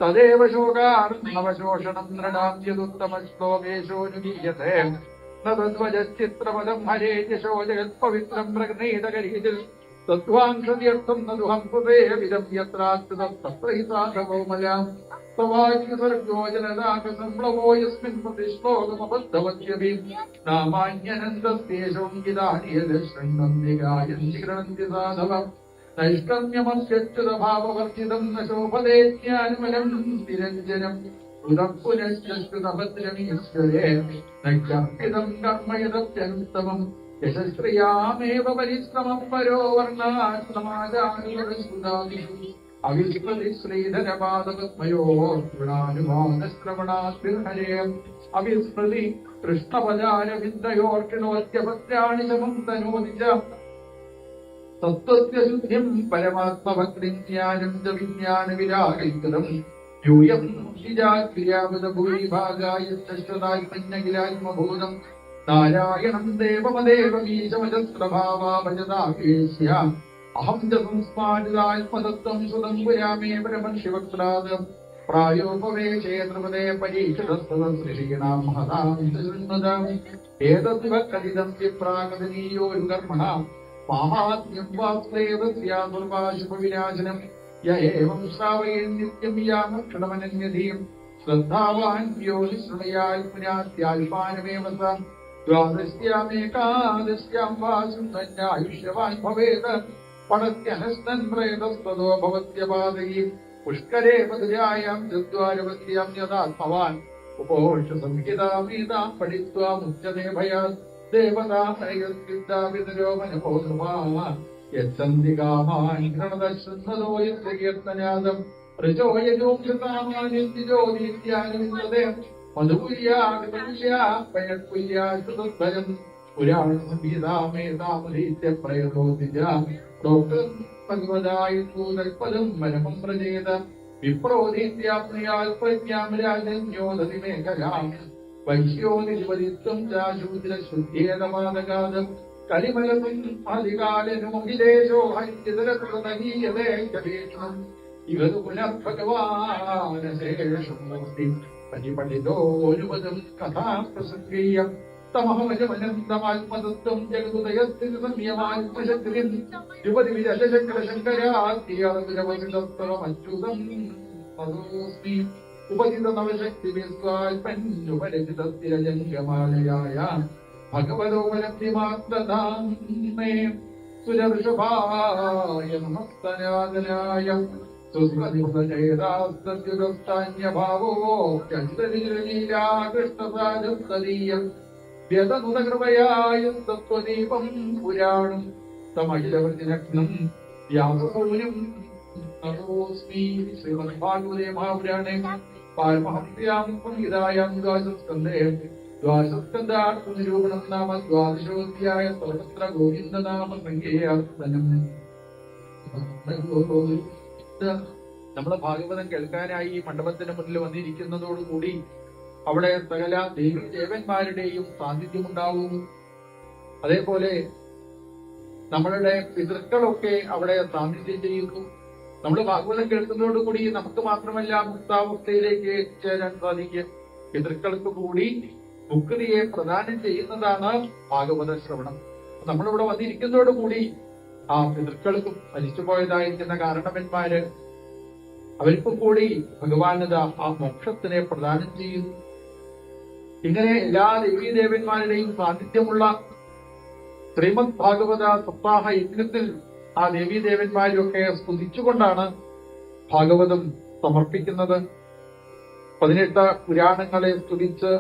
തദേവ ശോകാർണവശോഷണം നൃണാം യദുത്തമശ്ലോകേശോനുഗീയത്തെ നദ്വജശ്ചിത്രപദം ഹരേ യശോ ജഗത്പവിത്രം പ്രഗ്നീതകരീതിൽ തദ്വാംസത്യർത്ഥം നദുഹം ഹൃദയവിദം യത്രാത്രിതം തത്ര ഹി സാധവോമലാം തവാഗ്നിസർഗോ ജനതാകസംപ്ലവോ യസ്മിൻ പ്രതിശ്ലോകമബദ്ധവത്യഭി നാമാന്യനന്ദസ്തേഷോങ്കിതാനിയത ശൃണ്വന്തി ഗായന്തി ഗൃണന്തി സാധവം നൈഷ്കർമ്യമസ്യച്യുതഭാവവർജിതം ന ശോഭതേ ജ്ഞാനമലം നിരഞ്ജനം ഉദം പുനശ്ചസ്കൃതഭദ്രമീശ്വരേ നൈകർപ്പിതം കർമ്മയതപ്യനുത്തമം യശശ്രിയാമേവ പരിശ്രമം പരോ വർണ്ണാശ്രമാചാര്യസുതാദിഷു അവിസ്മൃതി ശ്രീധരപാദപത്മയോ ഗുണാനുവാദശ്രവണാശ്രിഹരേ അവിസ്മൃതി കൃഷ്ണപദാരവിന്ദയോർക്കിണോത്യപത്രാണി സമം തനോതി ച തത്വസ്യശുദ്ധിം പരമാത്മഭക്തിം ജ്ഞാനം ച വിജ്ഞാനവിരാഗീകൃതം യൂയം നിജാക്രിയാവതഭൂരിഭാഗായശ്വതാത്മജ്ഞകിലാത്മഭൂതം നാരായണം ദേവമദേവമീശമജസ്രഭാവാ ഭജതാപേക്ഷ്യ അഹം ച സംസ്മാരിതാത്മതത്വം സുതം പുരാമേ പരമൻ ശിവക്രാദം പ്രായോപവേശേ ത്രിപദേ പരീക്ഷണസ്തശ്രീണാം മഹതാം ശൃണ്വതാം ഏതദ്വ കഥിതം വിപ്രാകഥനീയോരു കർമ്മണാം മാഹാത്മ്യം വാസ്തേവസ്യാദുർവാശുഭവിനാശനം യ ഏവം ശ്രാവയൻ നിത്യം യാമക്ഷണമനന്യധീം ശ്രദ്ധാവാൻ യോ നിശ്രണയാൽ പുനാത്യാൽപാനമേവ സാം ദ്വാദശ്യാമേകാദശ്യാം വാസും ധന്യായുഷ്യവാൻ ഭവേത് പടത്യനസ്തൻ പ്രേതസ്തോ ഭവത്യപാദയീം പുഷ്കരേ പദജായാം ചദ്വാരവത്യാം യഥാത്മവാൻ ഉപോഷ സംഹിതാമീതാം പഠിത്വാ മുച്യതേ ഭയാത് ദേവതാമനയോമനബോധമാൻ യച്ഛന്തി കാമാൻ ഗണദശൃന്വതോ യസ്യ കീർത്തനാദം ഋജോയജോക്ഷതാമാനിത്യോദീത്യാനുവിന്ദതേ മധുപുര്യാഗതുല്യാ പയത്പുര്യാശ്രുതദ്ഭരം പുരാണസംഹിതാമേതാമധീത്യ പ്രയതോതിജ പ്രോക്തം ഭഗവതായുതൽപദം മനമം പ്രചേത വിപ്രോദീത്യാപ്നുയാൽ പ്രജ്ഞാം രാജന്യോദതി മേഖലാം വൈശ്യോനിപതിത്വം ചാശൂദ്രശുദ്ധേതമാദഗാദം കലിമലതും അധികാലനുമഖിലേശോ ഹരിതരകൃതനീയതേക്ഷണം ഇവതു പുനർഭഗവാനശേഷം മൂർത്തി പരിപഠിതോനുപദം കഥാപ്രസംഗീയം തമഹമജമനന്തമാത്മതത്വം ജഗതുദയസ്ഥിതി സംയമാത്മശക്തിം യുവതി വിരശങ്കരശങ്കരാദ്യവസിതത്വമച്യുതം തദോസ്മി ഉപജിത നവശക്തി വിസ്വാൽപന്നുപരജിതസ്ഥിരജംഗമാലയായ ഭഗവതോപലബ്ധിമാത്രധാം മേ സുരവൃഷഭായ നമസ്തനാദനായ സുസ്മതിപുതചേതാസ്തദ്യുതസ്ഥാന്യഭാവോ ചരിതലീലാകൃഷ്ണസാരസ്തദീയം വ്യതനുതകൃപയായ തത്വദീപം പുരാണം തമഖിലവൃത്തിനഗ്നം വ്യാസസൂര്യം നമോസ്മി ശ്രീമദ്ഭാഗവതേ മഹാപുരാണേ പാരമഹംസ്യാം സംഹിതായാം ദ്വാദശസ്കന്ധേ ദ്വാദശസ്കന്ധാർത്ഥനിരൂപണം നാമ ദ്വാദശോധ്യായ സർവത്ര ഗോവിന്ദനാമ സംഖ്യേയാർത്ഥനം. നമ്മളെ ഭാഗവതം കേൾക്കാനായി ഈ മണ്ഡപത്തിന് മുന്നിൽ വന്നിരിക്കുന്നതോടുകൂടി അവിടെ സകല ദേവി ദേവന്മാരുടെയും സാന്നിധ്യമുണ്ടാവും. അതേപോലെ നമ്മളുടെ പിതൃക്കളൊക്കെ അവിടെ സാന്നിധ്യം ചെയ്യുന്നു. നമ്മൾ ഭാഗവതം കേൾക്കുന്നതോടുകൂടി നമുക്ക് മാത്രമല്ല മുക്താവസ്ഥയിലേക്ക് എത്തിച്ചേരാൻ സാധിക്കും. പിതൃക്കൾക്ക് കൂടി മുക്തിയെ പ്രദാനം ചെയ്യുന്നതാണ് ഭാഗവത ശ്രവണം. നമ്മളിവിടെ വന്നിരിക്കുന്നതോടുകൂടി ആ പിതൃക്കൾക്കും മരിച്ചുപോയതായിരിക്കുന്ന കാരണവന്മാര് അവർക്കും കൂടി ഭഗവാനത ആ മോക്ഷത്തിനെ പ്രദാനം ചെയ്യുന്നു. ഇങ്ങനെ എല്ലാ ദേവീദേവന്മാരുടെയും സാന്നിധ്യമുള്ള ശ്രീമദ് ഭാഗവത സപ്താഹ യജ്ഞത്തിൽ ആ ദേവീദേവന്മാരെയൊക്കെ സ്തുതിച്ചുകൊണ്ടാണ് ഭാഗവതം സമർപ്പിക്കുന്നത്. 18 പുരാണങ്ങളെ സ്തുതിച്ച്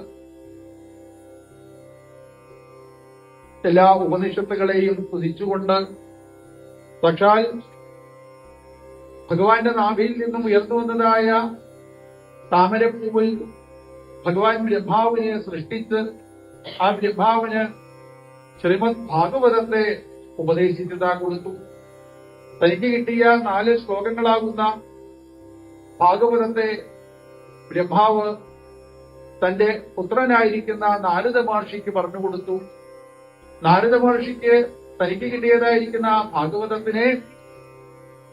എല്ലാ ഉപനിഷത്തുകളെയും സ്തുതിച്ചുകൊണ്ട് സാക്ഷാൽ ഭഗവാന്റെ നാഭിയിൽ നിന്നും ഉയർന്നു വന്നതായ താമരപ്പൂവിൽ ഭഗവാൻ ബ്രഹ്മാവിനെ സൃഷ്ടിച്ച് ആ ബ്രഹ്മാവിന് ശ്രീമദ് ഭാഗവതത്തെ ഉപദേശിച്ചതാ കൊടുത്തു. തനിക്ക് കിട്ടിയ 4 ശ്ലോകങ്ങളാകുന്ന ഭാഗവതത്തെ ബ്രഹ്മാവ് തന്റെ പുത്രനായിരിക്കുന്ന നാരദ മഹർഷിക്ക് പറഞ്ഞുകൊടുത്തു. നാരദ മഹർഷിക്ക് തനിക്ക് കിട്ടിയതായിരിക്കുന്ന ഭാഗവതത്തിനെ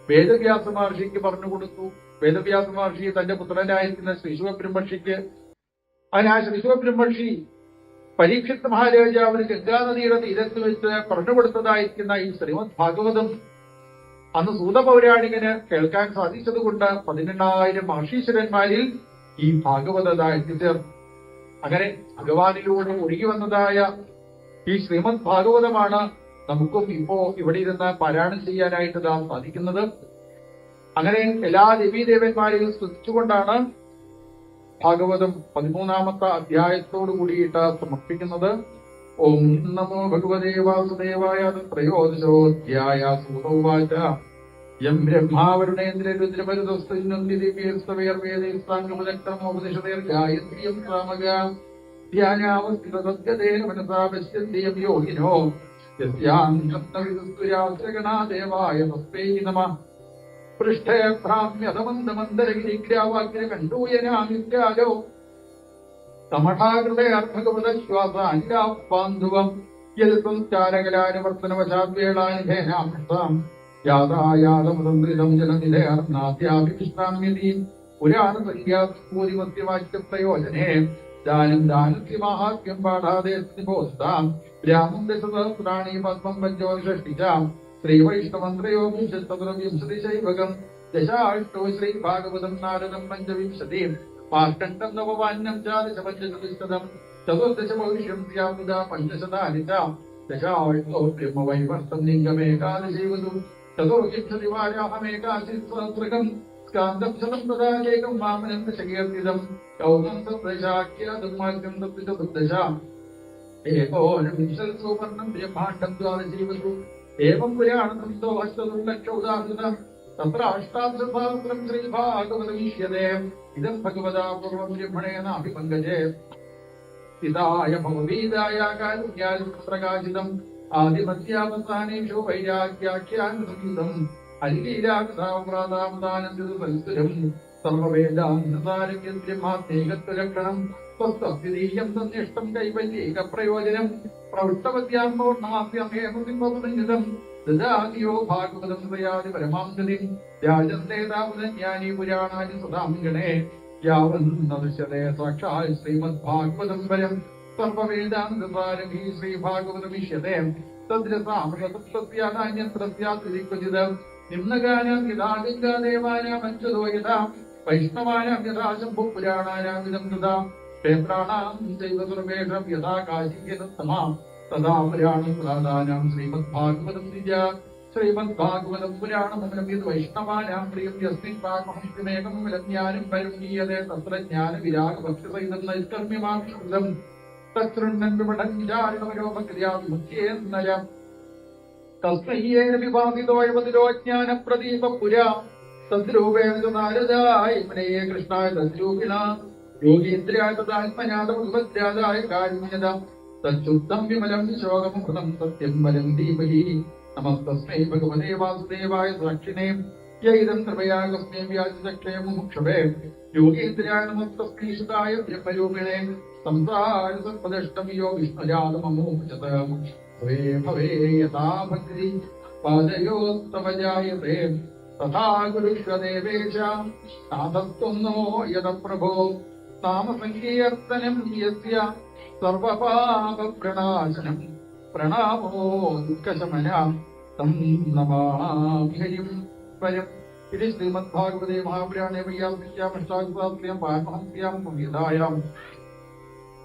വേദവ്യാസ മഹർഷിക്ക് പറഞ്ഞുകൊടുത്തു. വേദവ്യാസ മഹർഷി തന്റെ പുത്രനായിരിക്കുന്ന ശ്രീശുഖബ്രഹ്മർഷിക്ക്, അങ്ങനെ ആ ശ്രീശുഖബ്രഹ്മർഷി പരീക്ഷിത് മഹാരാജാവിന് ഗംഗാനദിയുടെ തീരത്ത് വെച്ച് പറഞ്ഞുകൊടുത്തതായിരിക്കുന്ന ഈ ശ്രീമദ് ഭാഗവതം അന്ന് സൂതപൗരാണികന് കേൾക്കാൻ സാധിച്ചതുകൊണ്ട് 18,000 മഹർഷീശ്വരന്മാരിൽ ഈ ഭാഗവത എത്തിച്ചേർന്നു. അങ്ങനെ ഭഗവാനിലൂടെ ഒഴുകി വന്നതായ ഈ ശ്രീമദ് ഭാഗവതമാണ് നമുക്കും ഇപ്പോ ഇവിടെ ഇരുന്ന് പാരായണം ചെയ്യാനായിട്ട് സാധിക്കുന്നത്. അങ്ങനെ എല്ലാ ദേവീദേവന്മാരെയും സ്തുതിച്ചുകൊണ്ടാണ് ഭാഗവതം 13ാമത്തെ അധ്യായത്തോടു കൂടിയിട്ട് സമർപ്പിക്കുന്നത്. ഓം നമോ ഭഗവതേ വാസുദേവായ. ത്രയോദശോധ്യായ. സൂതോവാച യം ബ്രഹ്മാവരുണേന്ദ്രരുദ്രമരുതസ്തൈനന്ദിദിവ്യേസ്തവേർവേദൈസ്താംഗമദക്തമോപദിശതേർഗായത്രിയം സാമഗ ധ്യാനാവസ്ഥിതസദ്ഗതേന മനസാ പശ്യന്തിയം യോഗിനോ യസ്യാം രത്നവിദുസ്തുരാശ്രഗണാ ദേവായ തസ്മൈ നമഃ. പൃഷ്ഠേ ഭ്രാമ്യതമന്ദമന്ദരഗിരിഗ്രാവാഗ്രകണ്ഡൂയനാമിത്യാലോ സമഠാകൃതേ അർഭകവദശ്വാസാന്യാപാന്ധുവം യൽത്വം ചാരകലാനുവർത്തനവശാദ്വേളാനിധേനാമൃതാം യാതായാതമതന്ത്രിതം ജലനിധേർനാദ്യാഭിഷ്ടാമ്യതീം പുരാണസംഖ്യാസ്ഫൂരിമത്യവാച്യപ്രയോജനേ ദാനം ദാനസ്യ മാഹാത്മ്യം പാഠാദേസ്തിബോധാം രാമം ദശസഹസ്രാണി പദ്മം പഞ്ചോഷഷ്ടിജാം ശ്രീവൈഷ്ണവന്ത്രയോവിംശതദ്രവിംശതിശൈവകം ദശാഷ്ടോ ശ്രീഭാഗവതം നാരദം പഞ്ചവിംശതിം മാർക്കണ്ഡം നവവാന്യം ചാദശപഞ്ചശതം ചതുർദശ ഭവിഷ്യം സ്യാമുദാ പഞ്ചശതാനിത ദശാഷ്ടോ ബ്രഹ്മവൈവർത്തം ലിംഗമേകാദശൈവതു ചതുർവിംശതിവാരാഹമേകാശിസഹസ്രകം സ്കാന്തം ശതം തഥാകേകം വാമനം ദശകീർത്തിതം കൗമം തദ്ദശാഖ്യാതുമാദ്യം തദ്ദശ ഏകോനവിംശൽസുവർണം ബ്രഹ്മാണ്ഡം ദ്വാദശൈവതു ഏവം പുരാണം ദോഹസ്തദുർലക്ഷൗദാഹൃതം തത്ര അഷ്ടാദശസഹസ്രം ശ്രീഭാഗവതമീഷ്യതേ ഇദം ഭഗവതാ പൂർവം ബ്രഹ്മണേനാഭിപങ്കജേ പിതായ ഭവവീതായ കാരുണ്യാൽപ്രകാശിതം ആദിമധ്യാവസാനേഷു വൈരാഗ്യാഖ്യാനം അല്ലീലാകഥാപ്രാതാമദാനന്ദം സർവവേദാന്തസാരംഗത്രിമാത്മേകത്വലക്ഷണം സ്വസ്ഥിതീയം തന്നിഷ്ടം കൈവല്യേക പ്രയോജനം പ്രവൃത്തവദ്യാം പൗർണാഭ്യമേമം ദദാതിയോ ഭാഗവതം സ്വയാതി പരമാംഗതിം രാജന്തേ താവതജ്ഞാനി പുരാണാനി സദാംഗണേ യാവന്നദൃശ്യതേ സാക്ഷാൽ ശ്രീമദ് ഭാഗവതം വരം സർവവേദാന്തസാരംഗീ ശ്രീഭാഗവതമിഷ്യതേ തദ്രസാമൃതസ്യാനാന്യത്രസ്യാതിരിക്വചിതം നിമ്നഗാനാം യഥാ ഗംഗാദേവാനാം അഞ്ജലോ യഥാ വൈഷ്ണവാനാം യഥാ ശംഭുപുരാണാനാം വിധം തഥാ ക്ഷേത്രാണാം ചൈവ സർവേഷാം യഥാ കാശികേതമാം തഥാ പുരാണം പ്രധാനാം ശ്രീമദ് ഭാഗവതം നിജ ശ്രീമദ് ഭാഗവതം പുരാണമൂലം യത് വൈഷ്ണവാനാം പ്രിയം യസ്മിൻ പാകമേകം ജ്ഞാനം വരും ഗീയതേ തത്ര ജ്ഞാന വിരാഗ ഭക്ഷ്യസഹിതം നൈഷ്കർമ്യമാകൃതം തൃണ്ണൻ വിപഠഞ്ചാരണമരോപക്രിയാമുഖ്യേന്നയ തസ്മയ്യേന വിഭാസിതോയവതിരോ ജ്ഞാന പ്രദീപ പുരാ തദ്രൂപേണ നാരദായ മനയേ കൃഷ്ണായ തദ്രൂപിണ യോഗീന്ദ്രായ തദാത്മനാഥ ഭഗവദ്രാജായ കാരുണ്യത തച്ചുദ്ധം വിമലം ശോകമൃതം സത്യം വരം ദീപഹി നമസ്തസ്മൈ ഭഗവതേ വാസുദേവായ സാക്ഷിണേ യൈദം കൃപയാകസ്മൈ വ്യാജചക്ഷേ മുമുക്ഷവേ യോഗീന്ദ്രായ നമസ്തസ്മൈ സുതായ ബ്രഹ്മരൂപിണേ സംസാര സർപ്പദഷ്ടം യോ വിഷ്ണുജാതമമോചത ഭവേ ഭവേ യഥാ ഭക്തി പാദയോസ്തവ ജായതേ തഥാ ഗുരുഷ്വദേവേശ നാഥസ്ത്വം നമോ യത പ്രഭോ നാമസങ്കീർത്തനം യസ്യ സർവപാപപ്രണാശനം പ്രണാമോ ദുഃഖശമന തം നമാമിഹരിം വരം. ഇത് ശ്രീമദ് ഭാഗവതേ മഹാപുരാണേ വയ്യാസ്യാം പാരമഹംസ്യാം സംഹിതായാം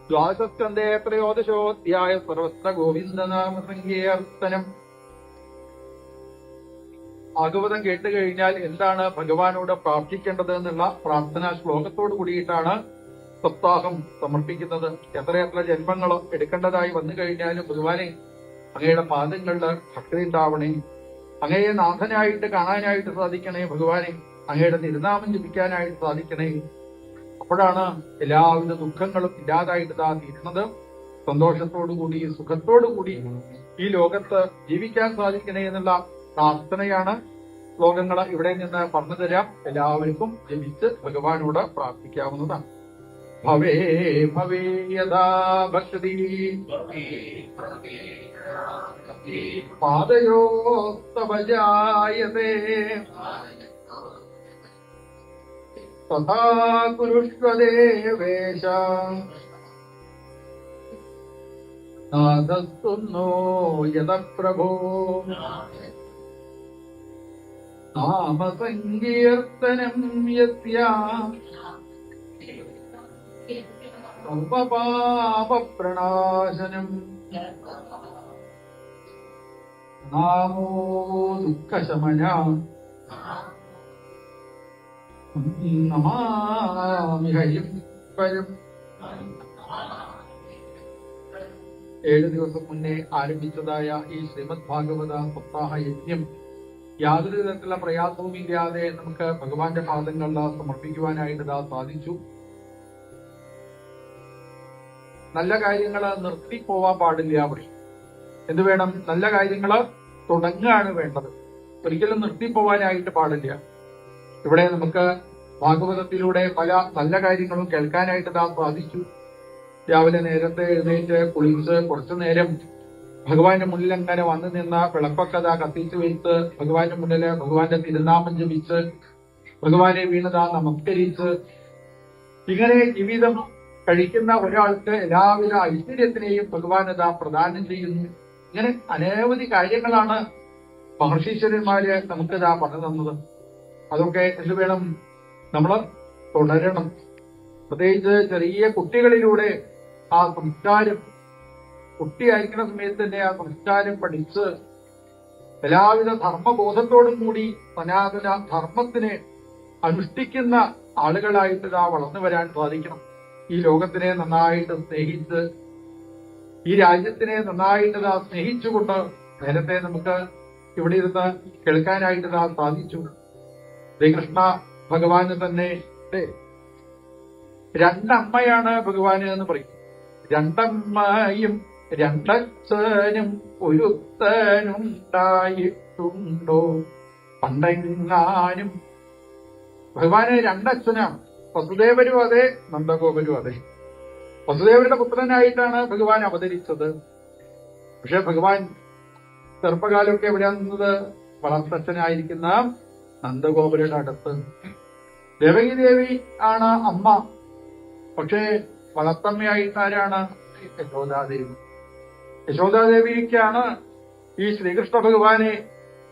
ദ്വാദശസ്കന്ധേ ത്രയോദശോധ്യായ സർവത്ര ഗോവിന്ദനാമ സങ്കീർത്തനം. ഭാഗവതം കേട്ട് കഴിഞ്ഞാൽ എന്താണ് ഭഗവാനോട് പ്രാർത്ഥിക്കേണ്ടത് എന്നുള്ള പ്രാർത്ഥനാ ശ്ലോകത്തോട് കൂടിയിട്ടാണ് സപ്താഹം സമർപ്പിക്കുന്നത്. എത്രയെത്ര ജന്മങ്ങൾ എടുക്കേണ്ടതായി വന്നു കഴിഞ്ഞാലും ഭഗവാനെ അങ്ങയുടെ പാദങ്ങളുടെ ഭക്തി ഉണ്ടാവണേ, അങ്ങയെ നാഥനായിട്ട് കാണാനായിട്ട് സാധിക്കണേ, ഭഗവാനെ അങ്ങയുടെ തിരുനാമം ജപിക്കാനായിട്ട് സാധിക്കണേ. അപ്പോഴാണ് എല്ലാവിധ ദുഃഖങ്ങളും ഇല്ലാതായിട്ട് തീരുന്നത്. സന്തോഷത്തോടുകൂടി സുഖത്തോടുകൂടി ഈ ലോകത്ത് ജീവിക്കാൻ സാധിക്കണേ എന്നുള്ള പ്രാർത്ഥനയാണ് ശ്ലോകങ്ങൾ ഇവിടെ നിന്ന് പറഞ്ഞു തരാം. എല്ലാവർക്കും ജപിച്ച് ഭഗവാനോട് പ്രാർത്ഥിക്കാവുന്നതാണ്. ഭവേ ഭവേ യഥാ ഭക്തി പാദയോസ്തവ ജായതേ തഥാ കുരുഷ്വ ദേവേശ നാദസ്തുന്നോ യത പ്രഭോ നാമസങ്കീർത്തനം യസ്യാ സർവപാപപ്രണാശനം നാമോ ദുഃഖശമന നമാമി ഹരിം പരം. 7 ദിവസം മുന്നേ ആരംഭിച്ചതായ ഈ ശ്രീമദ് ഭാഗവത സപ്താഹ യജ്ഞം യാതൊരു തരത്തിലുള്ള പ്രയാസവും ഇല്ലാതെ നമുക്ക് ഭഗവാന്റെ പാദങ്ങളിൽ സമർപ്പിക്കുവാനായിട്ട് സാധിച്ചു. നല്ല കാര്യങ്ങള് നിർത്തിപ്പോവാൻ പാടില്ല. പറയും എന്ത് വേണം? നല്ല കാര്യങ്ങള് തുടങ്ങുകയാണ് വേണ്ടത്, ഒരിക്കലും നിർത്തിപ്പോവാനായിട്ട് പാടില്ല. ഇവിടെ നമുക്ക് ഭാഗവതത്തിലൂടെ പല നല്ല കാര്യങ്ങളും കേൾക്കാനായിട്ട് സാധിച്ചു. രാവിലെ നേരത്തെ എഴുന്നേറ്റ് കുളിച്ച് കുറച്ചു നേരം ഭഗവാന്റെ മുന്നിൽ അങ്ങനെ വന്നു നിന്ന വിളക്കൊക്കെ കത്തിച്ചു വെച്ച് ഭഗവാന്റെ മുന്നില് ഭഗവാന്റെ തിരുനാമം ജപിച്ച് ഭഗവാനെ വീണതാ നമസ്കരിച്ച് ഇങ്ങനെ ജീവിതം കഴിക്കുന്ന ഒരാൾക്ക് എല്ലാവിധ ഐശ്വര്യത്തിനെയും ഭഗവാനതാ പ്രദാനം ചെയ്യുന്നു. ഇങ്ങനെ അനവധി കാര്യങ്ങളാണ് മഹർഷീശ്വരന്മാര് നമുക്കിതാ പറഞ്ഞു തന്നത്. അതൊക്കെ എന്ത് വേണം? നമ്മള് തുടരണം. പ്രത്യേകിച്ച് ചെറിയ കുട്ടികളിലൂടെ ആ സംസ്കാരം, കുട്ടിയായിരിക്കുന്ന സമയത്ത് തന്നെ ആ സംസ്കാരം പഠിച്ച് എല്ലാവിധ ധർമ്മബോധത്തോടും കൂടി സനാതന ധർമ്മത്തിനെ അനുഷ്ഠിക്കുന്ന ആളുകളായിട്ട് വളർന്നു വരാൻ സാധിക്കണം. ഈ ലോകത്തിനെ നന്നായിട്ട് സ്നേഹിച്ച് ഈ രാജ്യത്തിനെ നന്നായിട്ട് സ്നേഹിച്ചുകൊണ്ട് നേരത്തെ നമുക്ക് ഇവിടെ ഇരുന്ന് കേൾക്കാനായിട്ട് സാധിച്ചു. ശ്രീകൃഷ്ണ ഭഗവാന് തന്നെ രണ്ടമ്മയാണ് ഭഗവാന് എന്ന് പറയും. രണ്ടമ്മയും രണ്ടച്ഛനും ഒരുത്തനുണ്ടായിട്ടുണ്ടോ പണ്ടെങ്ങാനും. ഭഗവാന് രണ്ടച്ഛനാണ്. വസുദേവരും അതെ, നന്ദഗോപരും അതെ. വസുദേവരുടെ പുത്രനായിട്ടാണ് ഭഗവാൻ അവതരിച്ചത്. പക്ഷെ ഭഗവാൻ ചെറുപ്പകാലമൊക്കെ എവിടെയാണ് നിന്നത്? വളർത്തച്ഛനായിരിക്കുന്ന നന്ദഗോപരുടെ അടുത്ത്. ദേവകി ദേവി ആണ് അമ്മ, പക്ഷേ വളർത്തമ്മയായിട്ട് ആരാണ്? യശോദാദേവി. യശോദാദേവിക്കാണ് ഈ ശ്രീകൃഷ്ണ ഭഗവാനെ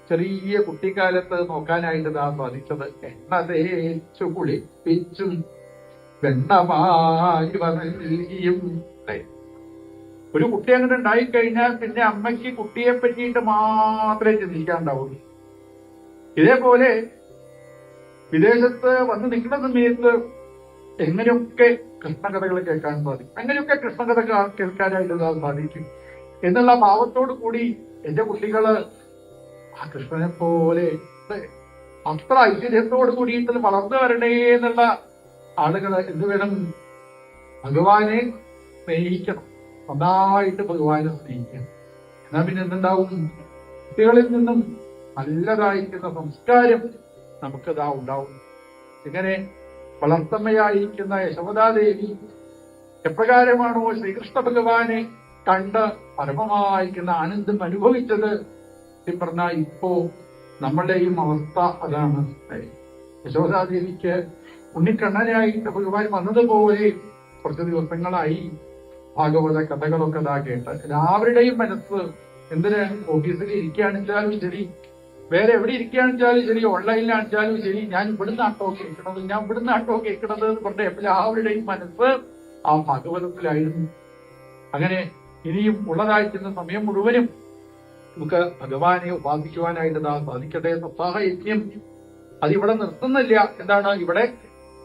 ചെറിയ കുട്ടിക്കാലത്ത് നോക്കാനായിട്ട് സാധിച്ചത്. എണ്ണ തേച്ചു കുളിപ്പിച്ചും വെണ്ണമായി വരലിയും. ഒരു കുട്ടി അങ്ങനെ ഉണ്ടായിക്കഴിഞ്ഞാൽ പിന്നെ അമ്മയ്ക്ക് കുട്ടിയെ പറ്റിയിട്ട് മാത്രമേ ചിന്തിക്കാണ്ടാവുള്ളൂ. ഇതേപോലെ വിദേശത്ത് വന്ന് നിൽക്കുന്ന സമയത്ത് എങ്ങനെയൊക്കെ കൃഷ്ണകഥകൾ കേൾക്കാൻ സാധിക്കും, അങ്ങനെയൊക്കെ കൃഷ്ണകഥ കേൾക്കാനായിട്ട് സാധിക്കും എന്നുള്ള ഭാവത്തോടു കൂടി എന്റെ കുട്ടികള് ആ കൃഷ്ണനെ പോലെ അത്ര ഐശ്വര്യത്തോട് കൂടിയിട്ട് വളർന്നു വരണേ എന്നുള്ള ആളുകള് എന്ത് വേണം? ഭഗവാനെ സ്നേഹിക്കണം, നന്നായിട്ട് ഭഗവാനെ സ്നേഹിക്കണം. എന്നാ പിന്നെ എന്തുണ്ടാവും? കുട്ടികളിൽ നിന്നും നല്ലതായിരിക്കുന്ന സംസ്കാരം നമുക്കിതാ ഉണ്ടാവും. ഇങ്ങനെ വളർത്തമ്മയായിരിക്കുന്ന യശോദാദേവി എപ്രകാരമാണോ ശ്രീകൃഷ്ണ ഭഗവാനെ കണ്ട് പരമമായിരിക്കുന്ന ആനന്ദം അനുഭവിച്ചത്, പറഞ്ഞാൽ ഇപ്പോ നമ്മളുടെയും അവസ്ഥ അതാണ്. യശോദാദേവിക്ക് ഉണ്ണിക്കണ്ണനായിട്ട് ഭഗവാൻ വന്നതുപോലെ കുറച്ച് ദിവസങ്ങളായി ഭാഗവത കഥകളൊക്കെ കേട്ട് എല്ലാവരുടെയും മനസ്സ് എന്തിന് ഓഫീസിൽ ഇരിക്കുകയാണെച്ചാലും ശരി, വേറെ എവിടെ ഇരിക്കുകയാണെച്ചാലും ശരി, ഓൺലൈനിലാണെച്ചാലും ശരി, ഞാൻ ഇവിടുന്നാട്ടോ കേൾക്കണത്, ഞാൻ ഇവിടുന്നാട്ടോ കേൾക്കണത് എന്ന് പറഞ്ഞ എല്ലാവരുടെയും മനസ്സ് ആ ഭാഗവതത്തിലായിരുന്നു. അങ്ങനെ ഇനിയും ഉള്ളതായിരിക്കുന്ന സമയം മുഴുവനും നമുക്ക് ഭഗവാനെ ഉപാസിക്കുവാനായിട്ട് സാധിക്കട്ടെ. സപ്താഹ യജ്ഞം അതിവിടെ നിർത്തുന്നില്ല. എന്താണ്? ഇവിടെ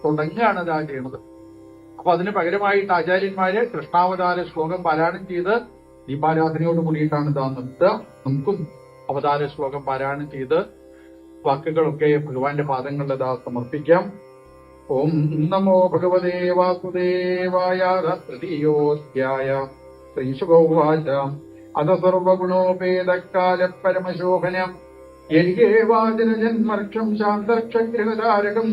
തുടങ്ങുകയാണ് ഇതാ ചെയ്യണത്. അപ്പൊ അതിന് പകരമായിട്ട് ആചാര്യന്മാര് കൃഷ്ണാവതാര ശ്ലോകം പാരായണം ചെയ്ത് ദീപാരാധനയോട് കൂടിയിട്ടാണ് ഇതാ നിർത്തുക. നമുക്കും അവതാര ശ്ലോകം പാരായണം ചെയ്ത് വാക്കുകളൊക്കെ ഭഗവാന്റെ പാദങ്ങളിൽ ഇതാ സമർപ്പിക്കാം. ഓം നമോ ഭഗവതേ വാസുദേവായ. തൃതീയോധ്യായ. ശ്രീശുഭോവാച അത സർവഗുണോപേതക്കാല പരമശോഭനം യരികേ വാചനജന്മർക്ഷം ശാന്തർക്ഷഗൃഹതാരകം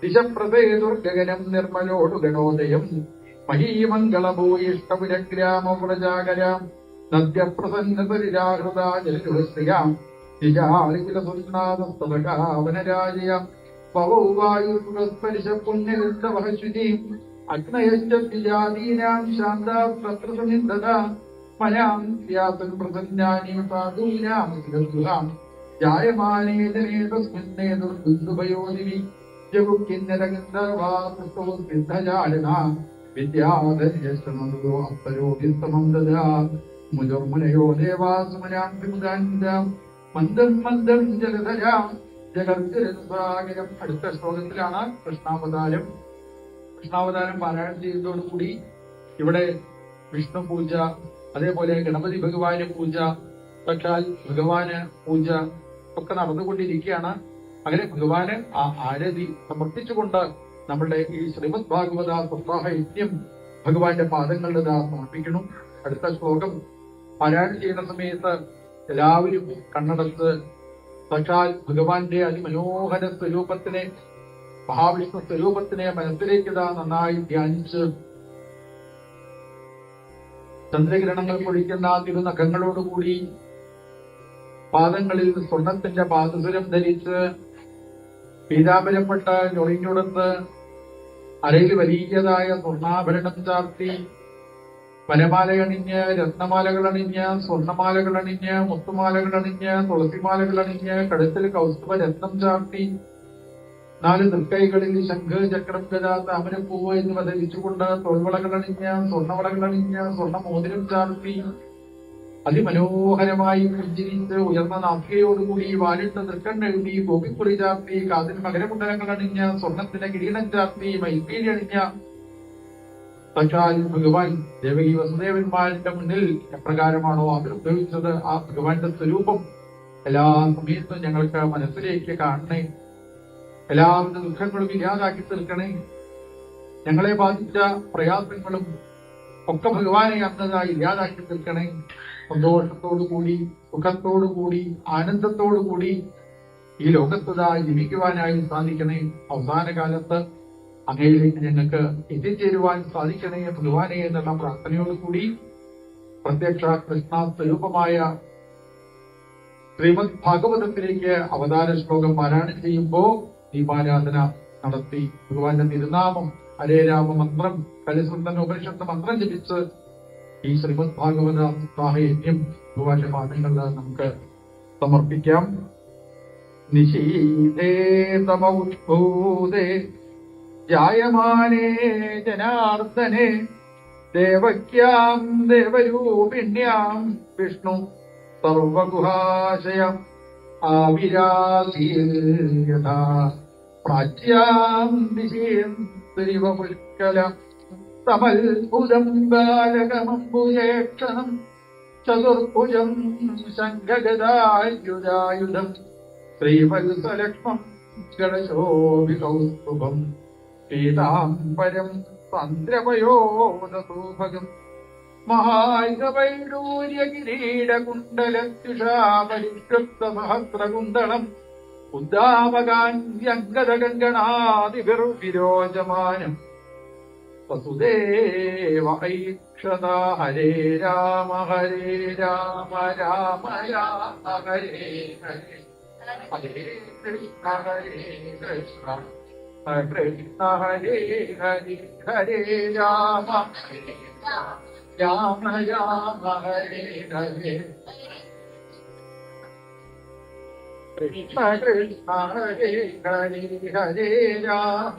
ദിശപ്രദേ ദുർഗഗനം നിർമ്മലോടുഗണോദയം മഹീമംഗളഭൂയിഷ്ടപുരഗ്രാമപുരജാഗരാം നദ്യപ്രസന്നതരിരാഹൃതാജലശ്രിയാം നിജാലികുലസുനാദസ്തവകാവനരാജയാം പവൗവായുസ്പരിശ പുണ്യഗന്ധവഹശുചീം അഗ്നയശ്ചാദീനാം ശാന്താസ്ത്രസനിന്ദതാ മനാം വ്യാസൻ പ്രസന്നാനി സാധൂനാം സുഖം ജായമാനേ ജനേ തസ്മിന്നേ ദുർബിന്ദുഭയോദിവി ജഗുക്കിന്നരഗന്ധർവാസിദ്ധജാലനാ വിദ്യാധര്യശ്രമോ അപ്പരോഗിസ്തമം ദദാ മുജർമുനയോ ദേവാസുമനാം വിമുദാന്താം മന്ദം മന്ദം ജലധരാം ജഗർജലസാഗരം. അടുത്ത ശ്ലോകത്തിലാണ് കൃഷ്ണാവതാരം. കൃഷ്ണാവതാരം പാരായണം ചെയ്തതോടുകൂടി ഇവിടെ വിഷ്ണു പൂജ, അതേപോലെ ഗണപതി ഭഗവാന് പൂജ, സാക്ഷാൽ ഭഗവാന് പൂജ ഒക്കെ നടന്നുകൊണ്ടിരിക്കുകയാണ്. അങ്ങനെ ഭഗവാന് ആ ആരതി സമർപ്പിച്ചുകൊണ്ട് നമ്മളുടെ ഈ ശ്രീമദ് ഭാഗവത സപ്താഹ യജ്ഞം ഭഗവാന്റെ പാദങ്ങളുടെ സമർപ്പിക്കണം. അടുത്ത ശ്ലോകം പാരായണം ചെയ്യുന്ന സമയത്ത് എല്ലാവരും കണ്ണടച്ച് സാക്ഷാൽ ഭഗവാന്റെ അതിമനോഹര സ്വരൂപത്തിനെ, മഹാവിഷ്ണു സ്വരൂപത്തിനെ മനസ്സിലേക്ക് നന്നായി ധ്യാനിച്ച് ചന്ദ്രകിരണങ്ങൾ പൊഴിക്കുന്ന തിരുനഖങ്ങളോടുകൂടി പാദങ്ങളിൽ സ്വർണത്തിന്റെ പാദസുരം ധരിച്ച് പീതാംബരപ്പെട്ട ഞൊളിഞ്ഞുടത്ത് അരയിൽ വലിയതായ സ്വർണ്ണാഭരണം ചാർത്തി വനമാലയണിഞ്ഞ് രത്നമാലകളണിഞ്ഞ് സ്വർണ്ണമാലകളണിഞ്ഞ് മുത്തുമാലകളണിഞ്ഞ് തുളസിമാലകളണിഞ്ഞ് കഴുത്തിൽ കൗസ്തുഭ രത്നം ചാർത്തി 4 തൃക്കൈകളിൽ ശംഖ് ചക്രം ഗദ താമരപ്പൂവ് എന്നിവ ധരിച്ചുകൊണ്ട് തോൾവളകളണിഞ്ഞ് സ്വർണ്ണവളകളണിഞ്ഞ് സ്വർണ്ണമോതിരം ചാർത്തി അതിമനോഹരമായി പുഞ്ചിരിച്ച് ഉയർന്ന നാഭികയോടുകൂടി വാലിട്ട് തൃക്കണ്ണെഴുതി ഗോപിക്കുറി ചാർത്തി കാതിൽ മകരകുണ്ടലങ്ങൾ അണിഞ്ഞ് സ്വർണത്തിന്റെ കിരീടം ചാർത്തി മൈപ്പീലി അണിഞ്ഞ സാക്ഷാൽ ഭഗവാൻ ദേവകി വസുദേവന്മാരുടെ മുന്നിൽ എപ്രകാരമാണോ ആവിർഭവിച്ചത് ആ ഭഗവാന്റെ സ്വരൂപം എല്ലാ സമയത്തും ഞങ്ങൾക്ക് മനസ്സിലേക്ക് കാണണേ. എല്ലാവിധ ദുഃഖങ്ങളും ഇല്ലാതാക്കി തീർക്കണേ. ഞങ്ങളെ ബാധിച്ച പ്രയാസങ്ങളും ഒക്കെ ഭഗവാനെ അന്നതായി ഇല്ലാതാക്കി തീർക്കണേ. സന്തോഷത്തോടുകൂടി സുഖത്തോടുകൂടി ആനന്ദത്തോടുകൂടി ഈ ലോകത്തതായി ജീവിക്കുവാനായി സാധിക്കണേ. അവസാന കാലത്ത് അങ്ങയിലേക്ക് ഞങ്ങൾക്ക് എത്തിച്ചേരുവാൻ സാധിക്കണേ ഭഗവാനെ എന്നുള്ള പ്രാർത്ഥനയോടുകൂടി പ്രത്യക്ഷ കൃഷ്ണ സ്വരൂപമായ ശ്രീമദ് ഭാഗവതത്തിലേക്ക് അവതാര ശ്ലോകം പാരായണം ചെയ്യുമ്പോ ദീപാരാധന നടത്തി ഭഗവാന്റെ തിരുനാമം ഹരേ രാമ മന്ത്രം കലിസുന്ദൻ ഉപനിഷത്ത് മന്ത്രം ജപിച്ച് ഈ ശ്രീമദ് ഭാഗവത സപ്താഹയജ്ഞം ഭഗവാന്റെ പാദങ്ങളിൽ നമുക്ക് സമർപ്പിക്കാം. നിശീതേ തമൗദ്ഭൂതേ ജായമാനേ ജനാർദ്ദനേ ദേവക്യാം ദേവരൂപിണ്യാം വിഷ്ണു സർവഗുഹാശയം ആവിരാധീയഥാ പ്രാച്യാം ദിശീം ത്രിവ പുഷ്കലം തമൽഭുജം ബാലകമംബുജേക്ഷണം ചതുർഭുജം ശംഖഗദായുധായുധം ശ്രീവത്സലക്ഷ്മം ഗണശോഭികൗസ്തുഭം പീതാംബരം ചന്ദ്രവയോദസൂഭകം മഹായുധവൈഡൂര്യകിരീടകുണ്ടലത്യുഷാപരിഷ്കൃപ്തസഹസ്രകുണ്ടളം ഉദ്ദാമകാന്യംഗദഗംഗണാദിഭിർവിരോചമാനം വസുദേവ ഐക്ഷത ഹരേ രാമ രാമ രാമ ഹരേ ഹരേ ഹരേ കൃഷ്ണ കൃഷ്ണ ഹരേ ഹരേ ഹരേ രാമ രാമ രാമ ഹരേ ഹരേ കൃഷ്ണ കൃഷ്ണ ഹരേ ഹരേ ഹരേ രാമ